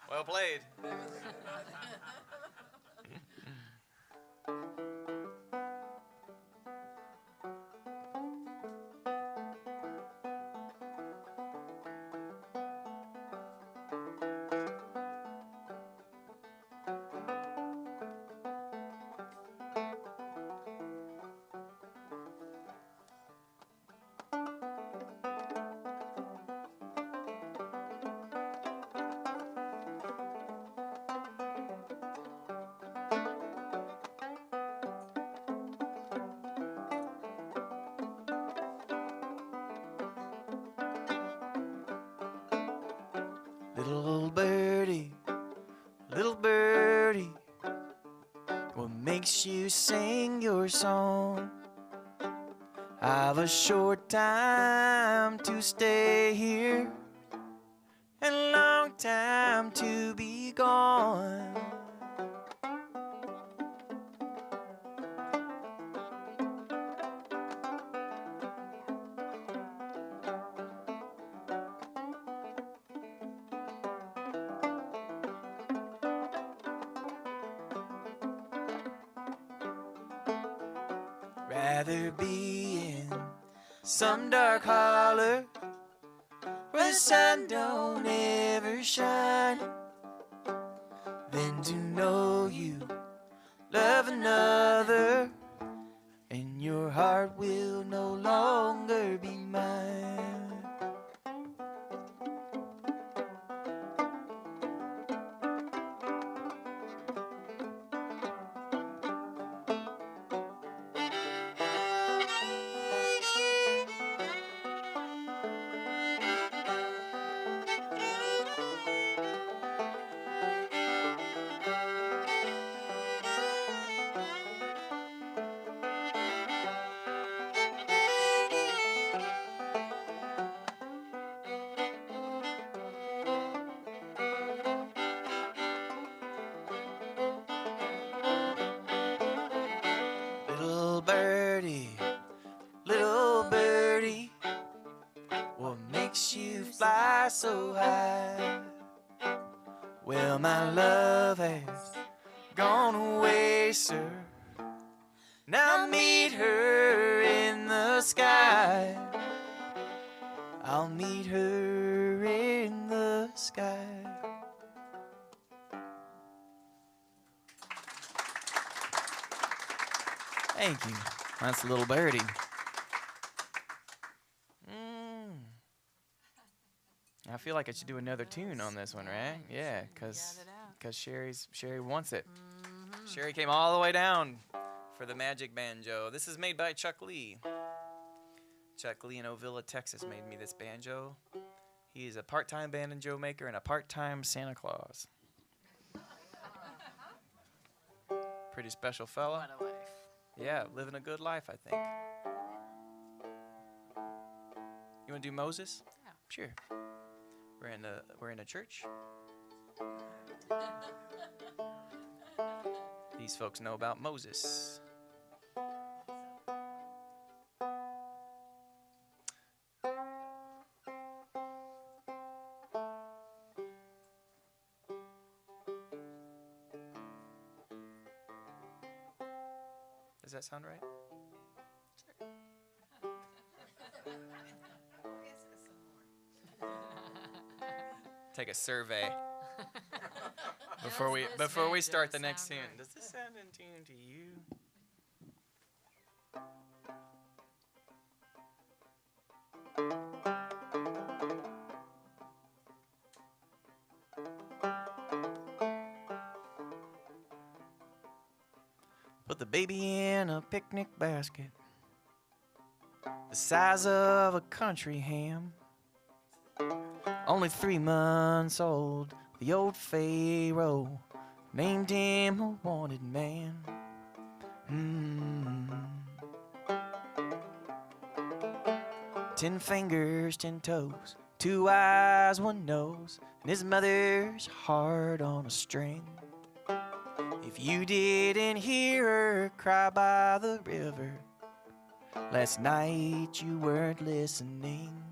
S1: Well played. Little birdie, what makes you sing your song? I've a short time to stay here and a long time to be gone. Rather be in some dark holler where the sun don't ever shine than to know you love another and your heart will no longer be mine. Little birdie, what makes you fly so high? Well, my love has gone away, sir. Now meet her in the sky. I'll meet her in the sky. Thank you. That's Little Birdie. I feel like I should do another tune on this one, right? Yeah, because Sherry wants it. Sherry came all the way down for the magic banjo. This is made by Chuck Lee. Chuck Lee in Ovilla, Texas made me this banjo. He's a part-time banjo maker and a part-time Santa Claus. Pretty special fella.
S2: What a life.
S1: Yeah, living a good life, I think. You want to do Moses?
S2: Yeah.
S1: Sure. We're in a church. These folks know about Moses. Does that sound right? Take a survey before we start the next tune. Does this sound in tune to you? Put the baby in a picnic basket, the size of a country ham. Only 3 months old, the old Pharaoh named him a wanted man. 10 fingers, 10 toes, 2 eyes, 1 nose, and his mother's heart on a string. If you didn't hear her cry by the river last night, you weren't listening.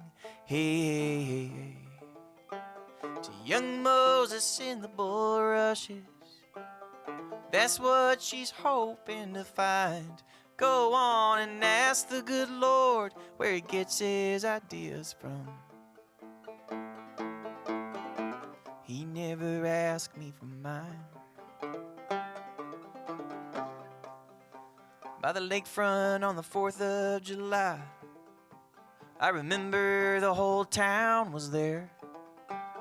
S1: Hey, hey, hey. To young Moses in the bulrushes, that's what she's hoping to find. Go on and ask the good Lord where he gets his ideas from. He never asked me for mine. By the lakefront on the 4th of July, I remember the whole town was there.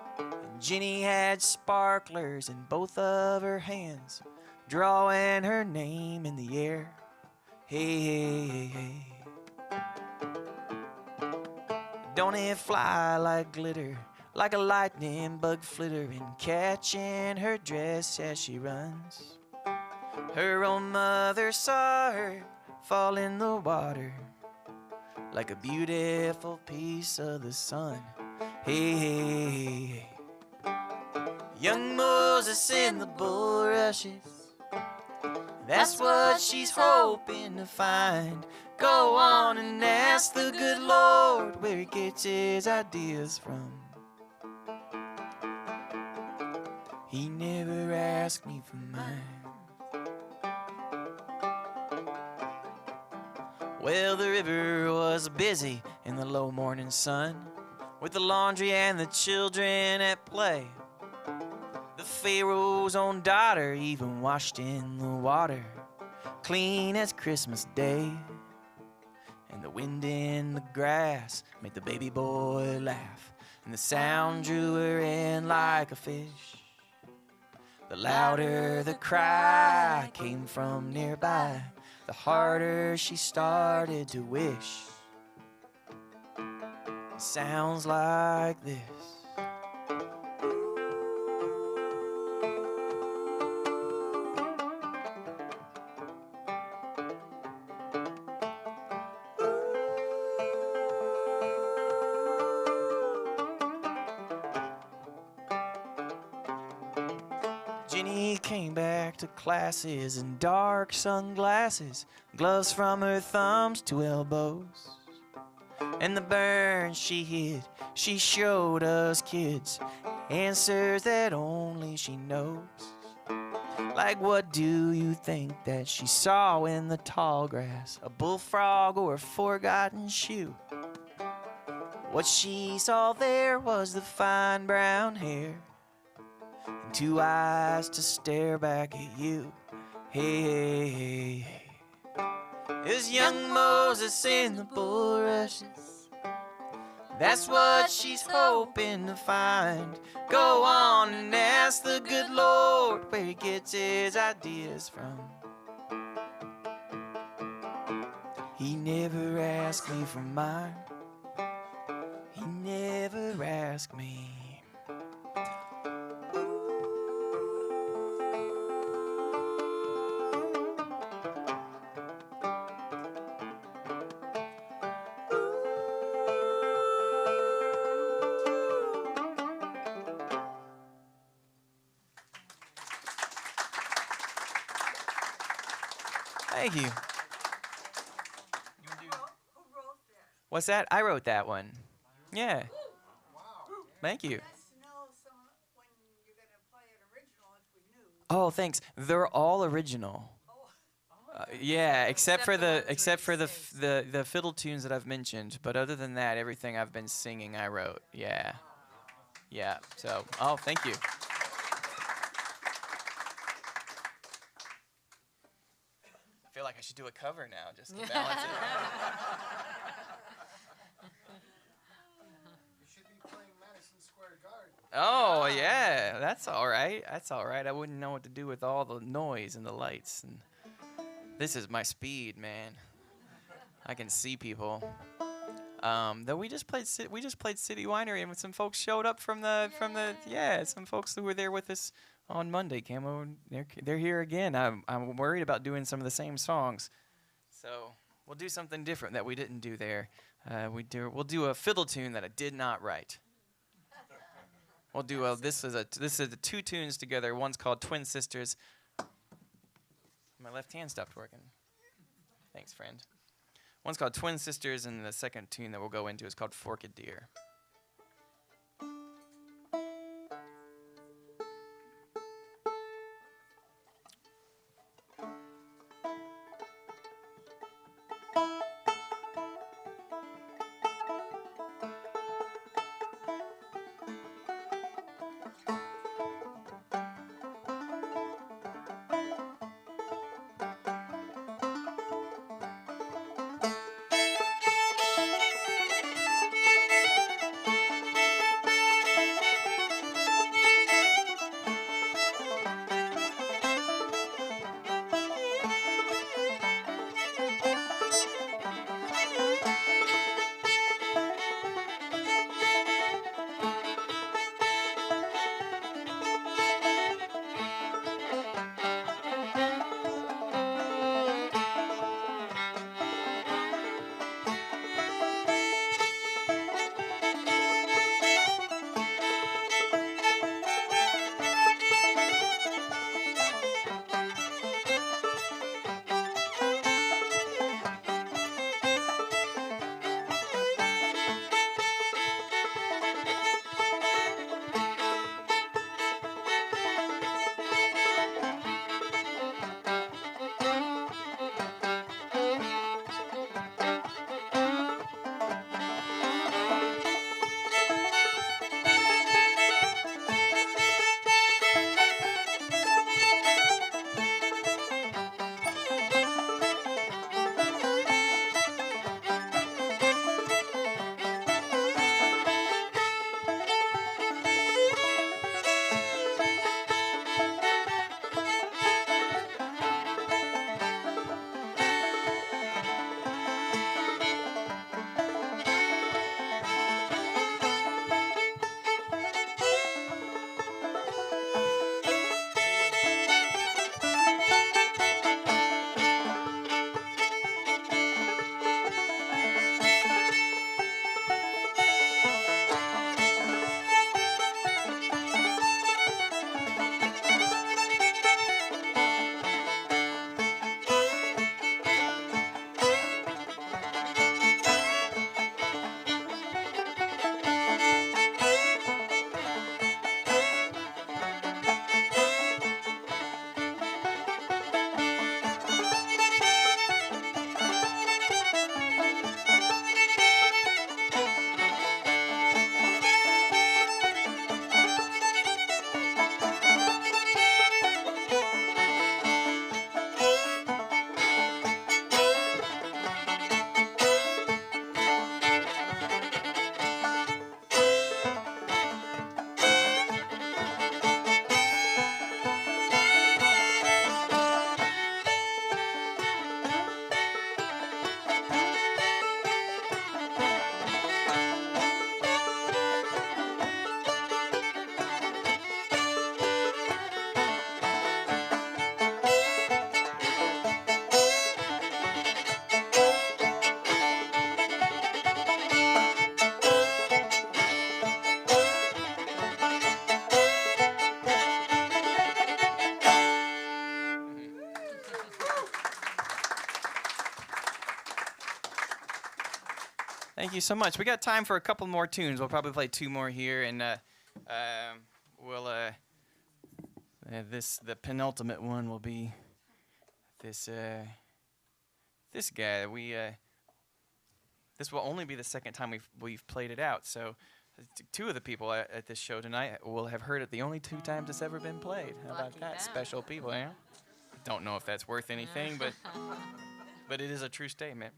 S1: And Jenny had sparklers in both of her hands, drawing her name in the air. Hey, hey, hey, hey. Don't it fly like glitter, like a lightning bug flittering, catching her dress as she runs. Her own mother saw her fall in the water like a beautiful piece of the sun. Hey, hey, hey, hey. Young Moses in the bulrushes, that's what she's hoping to find. Go on and ask the good Lord where he gets his ideas from. He never asked me for mine. Well, the river was busy in the low morning sun, with the laundry and the children at play. The Pharaoh's own daughter even washed in the water, clean as Christmas Day. And the wind in the grass made the baby boy laugh, and the sound drew her in like a fish. The louder the cry came from nearby, the harder she started to wish. It sounds like this. Jenny came back to classes in dark sunglasses, gloves from her thumbs to elbows. And the burns she hid, she showed us kids answers that only she knows. Like, what do you think that she saw in the tall grass? A bullfrog or a forgotten shoe? What she saw there was the fine brown hair and 2 eyes to stare back at you. Hey, hey, hey, hey. It was young Moses in the bulrushes. That's what she's hoping to find. Go on and ask the good Lord where he gets his ideas from. He never asked me for mine. He never asked me. Thank you. What's that? I wrote that one. Yeah. Thank you. Oh, thanks. They're all original. Yeah, except for the fiddle tunes that I've mentioned. But other than that, everything I've been singing, I wrote. Yeah. Yeah. So, oh, thank you. I feel like I should do a cover now just to balance it.
S3: You should be playing Madison Square Garden.
S1: Oh, yeah. That's all right. That's all right. I wouldn't know what to do with all the noise and the lights. And this is my speed, man. I can see people. Though we just played City Winery, and some folks showed up from the some folks who were there with us on Monday came over. They're here again. I'm worried about doing some of the same songs, so we'll do something different that we didn't do there. We'll do a fiddle tune that I did not write. We'll do this is the two tunes together. One's called Twin Sisters. My left hand stopped working. Thanks, friend. One's called Twin Sisters, and the second tune that we'll go into is called Forked Deer. Thank you so much. We got time for a couple more tunes. We'll probably play 2 more here, and we'll the penultimate one will be this guy. This will only be the second time we've played it out. So 2 of the people at this show tonight will have heard it the only 2 times it's ever been played. How about
S2: Lucky
S1: that?
S2: them.
S1: Special people, yeah. Don't know if that's worth anything, but it is a true statement.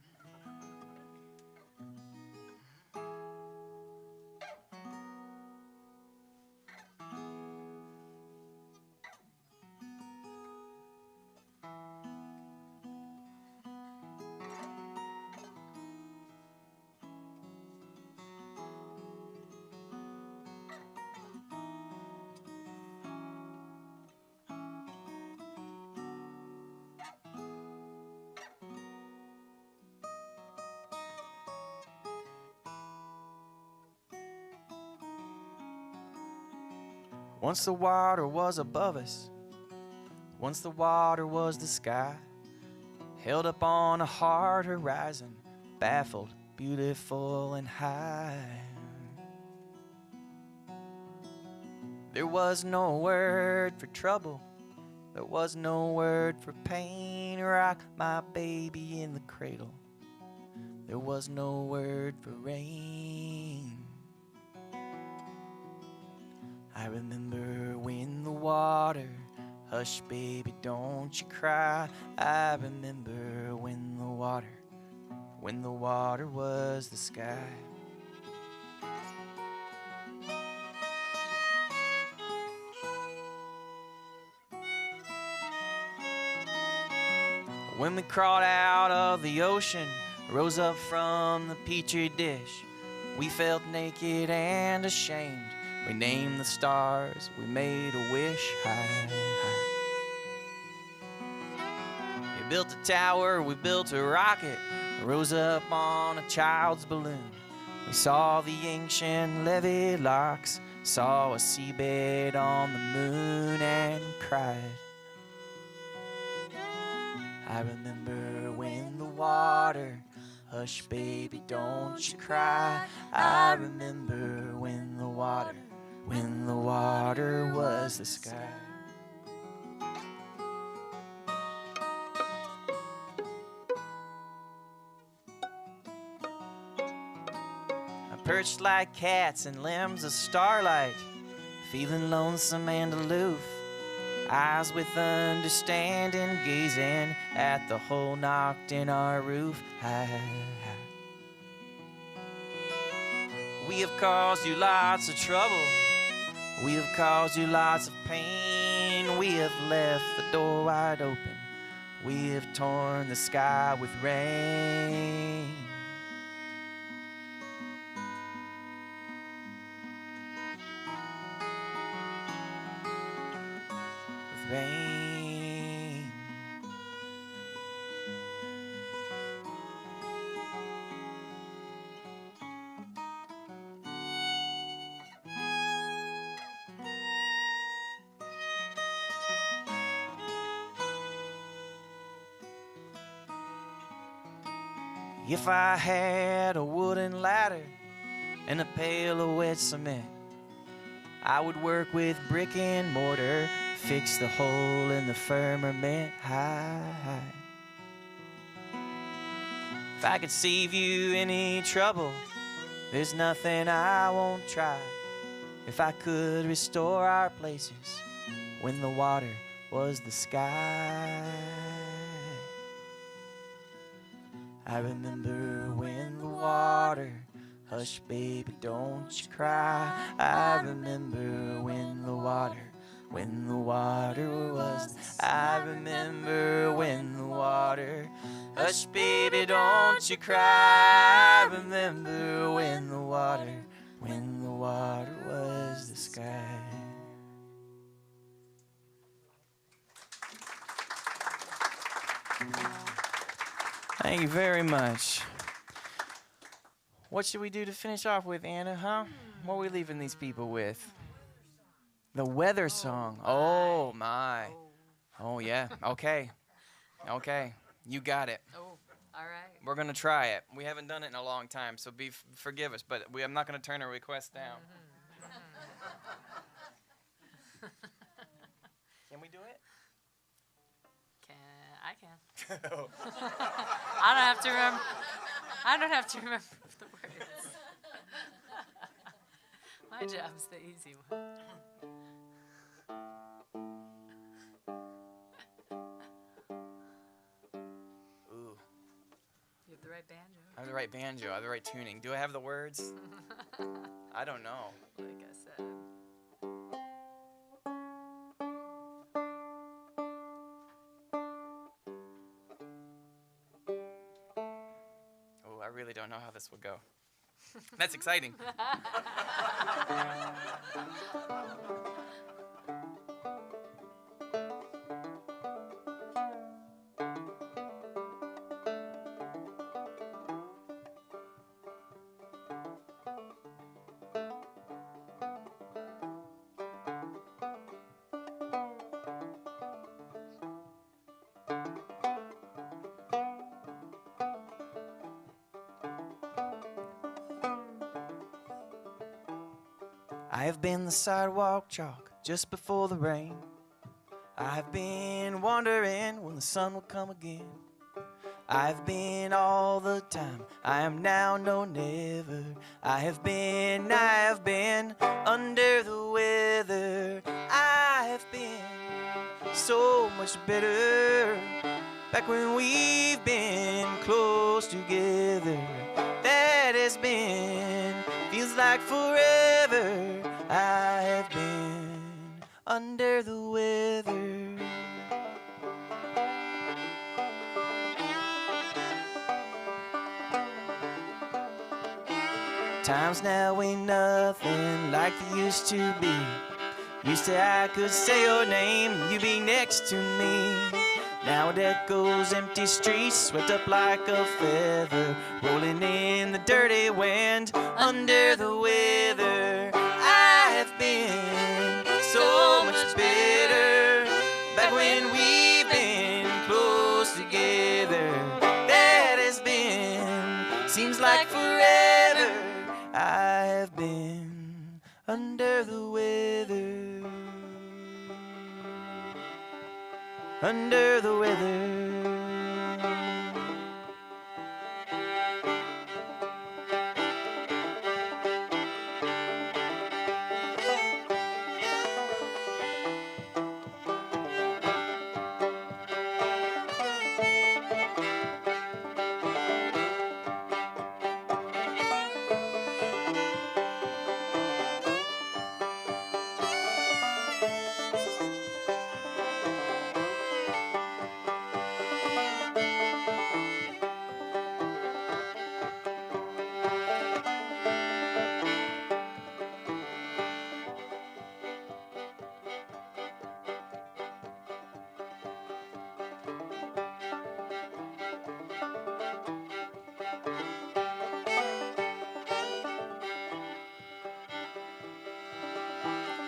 S1: Once the water was above us, once the water was the sky, held up on a hard horizon, baffled, beautiful, and high. There was no word for trouble, there was no word for pain. Rock my baby in the cradle, there was no word for rain. I remember when the water, hush baby don't you cry. I remember when the water was the sky. When we crawled out of the ocean, rose up from the petri dish, we felt naked and ashamed. We named the stars, we made a wish high, high. We built a tower, we built a rocket, rose up on a child's balloon. We saw the ancient levee locks, saw a seabed on the moon and cried. I remember when the water, hush baby don't you cry. I remember when the water was the sky. I perched like cats in limbs of starlight, feeling lonesome and aloof, eyes with understanding, gazing at the hole knocked in our roof. We have caused you lots of trouble, we have caused you lots of pain. We have left the door wide open, we have torn the sky with rain. With rain. If I had a wooden ladder and a pail of wet cement, I would work with brick and mortar, fix the hole in the firmament high. If I could save you any trouble, there's nothing I won't try. If I could restore our places when the water was the sky. I remember when the water, hush baby don't you cry. I remember when the water was. I remember when the water, hush baby don't you cry. I remember when the water was the sky. Thank you very much. What should we do to finish off with, Anna, huh? What are we leaving these people with? The weather song. Oh, my. Oh, yeah. Okay. Okay. You got it.
S2: Oh, all right.
S1: We're going to try it. We haven't done it in a long time, so forgive us, but I'm not going to turn a request down. Can we do it?
S2: I can. I don't have to remember. I don't have to remember the words. My job's the easy one.
S1: Ooh.
S2: You have the right banjo.
S1: I have the right banjo. I have the right tuning. Do I have the words? I don't know.
S2: Like I said.
S1: Oh, I really don't know how this will go. That's exciting. I have been the sidewalk chalk just before the rain. I have been wondering when the sun will come again. I've been all the time, I am now no never. I have been under the weather. I have been so much better back when we've been close together. That has been, feels like forever. I have been under the weather. Times now ain't nothing like they used to be. Used to I could say your name and you be next to me. Now it echoes empty streets, swept up like a feather, rolling in the dirty wind, under the weather. I have been so much better back when we've been close together. That has been, seems like forever. I have been under the weather. Under the weather.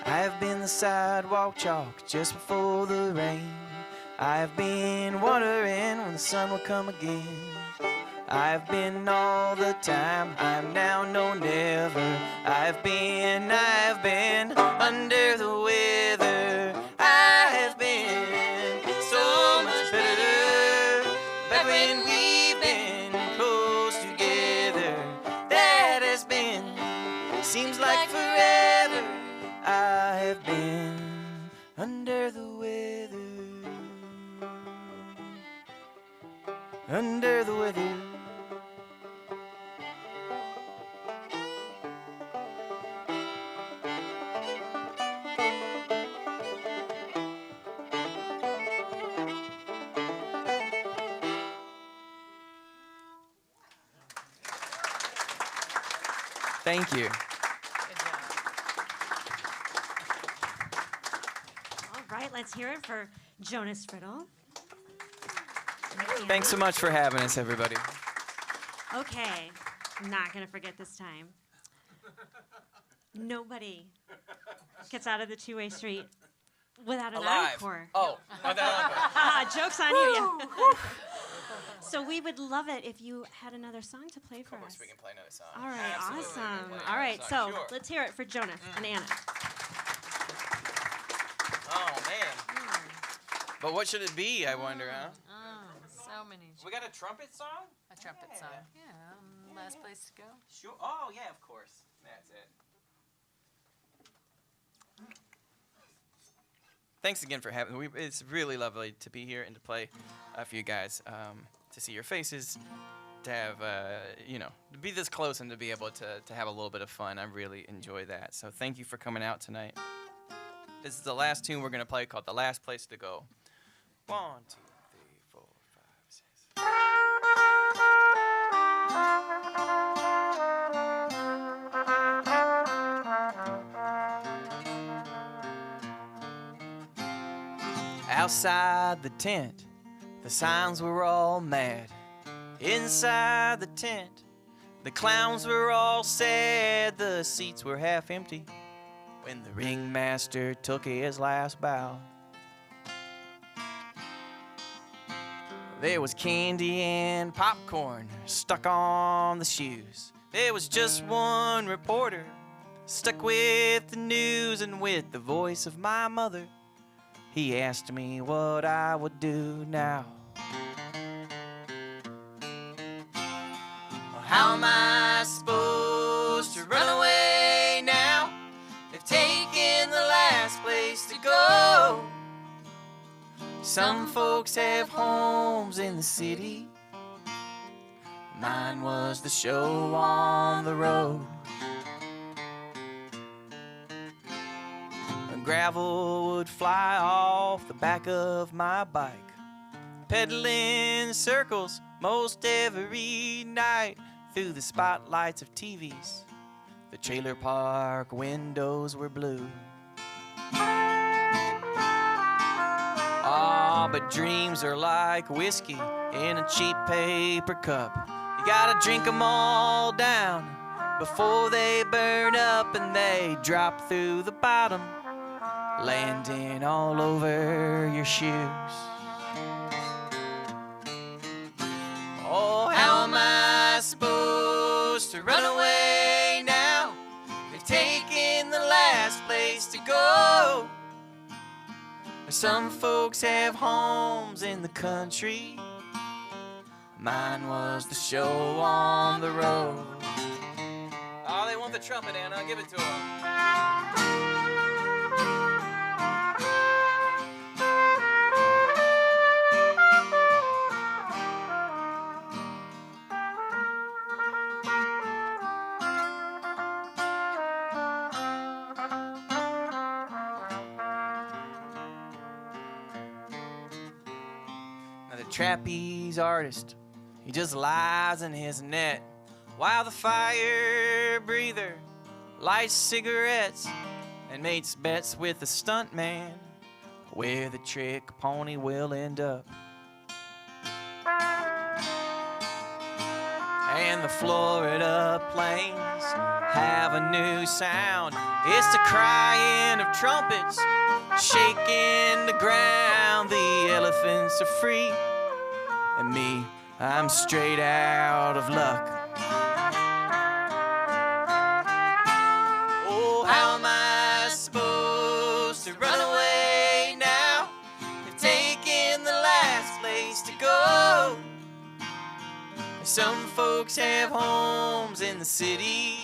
S1: I have been the sidewalk chalk just before the rain. I have been wondering when the sun will come again. I have been all the time, I am now no never. I have been under the weather. I have been so much better back when we've been close together. That has been, seems like forever. I have been under the weather. Under the weather. Thank you.
S2: Good job.
S4: All right, let's hear it for Jonas Friddle.
S1: Thanks so much for having us, everybody.
S4: Okay, I'm not going to forget this time. Nobody gets out of the two-way street without an
S1: Alive.
S4: encore.
S1: Oh,
S4: Haha, joke's on you. Yeah. So we would love it if you had another song to play for
S1: Of course,
S4: us.
S1: we can play another song.
S4: All right,
S1: Absolutely, we can
S4: awesome.
S1: play
S4: All
S1: another
S4: right,
S1: song.
S4: so
S1: Sure.
S4: let's hear it for Jonas and Anna.
S1: Oh, man. But what should it be, I wonder, huh?
S2: Oh, so many.
S1: We got a trumpet song?
S2: A trumpet
S1: Yeah.
S2: song. Yeah, last place to go.
S1: Sure. Oh, yeah, of course. That's it. Thanks again for having me. It's really lovely to be here and to play for you guys, to see your faces, to have, to be this close and to be able to have a little bit of fun. I really enjoy that. So thank you for coming out tonight. This is the last tune we're going to play called The Last Place to Go. 1, 2, 3, 4, 5, 6. Outside the tent, the signs were all mad. Inside the tent, the clowns were all sad. The seats were half empty when the ringmaster took his last bow. There was candy and popcorn stuck on the shoes. There was just one reporter stuck with the news, and with the voice of my mother, he asked me what I would do now. How am I supposed to run away now? They've taken the last place to go. Some folks have homes in the city. Mine was the show on the road. Gravel would fly off the back of my bike, pedaling circles most every night through the spotlights of TVs. The trailer park windows were blue. Oh, but dreams are like whiskey in a cheap paper cup. You gotta drink 'em all down before they burn up, and they drop through the bottom, landing all over your shoes. Oh, how am I supposed to run away now? They've taken the last place to go. Some folks have homes in the country. Mine was the show on the road. Oh, they want the trumpet, Anna. Give it to them. Trapeze artist, he just lies in his net while the fire breather lights cigarettes and makes bets with the stunt man where the trick pony will end up. And the Florida plains have a new sound. It's the crying of trumpets shaking the ground. The elephants are free, and me, I'm straight out of luck. Oh, how am I supposed to run away now? They've taken the last place to go. Some folks have homes in the city,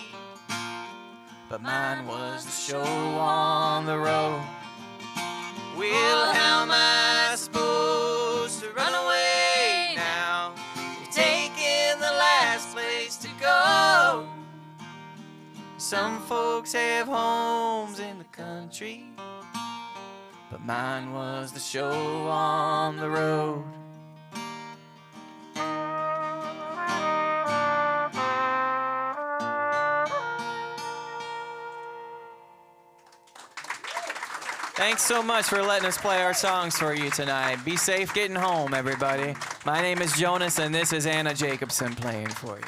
S1: but mine was the show on the road. Well, how am I supposed to run away now? You've taken the last place to go. Some folks have homes in the country, but mine was the show on the road. Thanks so much for letting us play our songs for you tonight. Be safe getting home, everybody. My name is Jonas, and this is Anna Jacobson playing for you.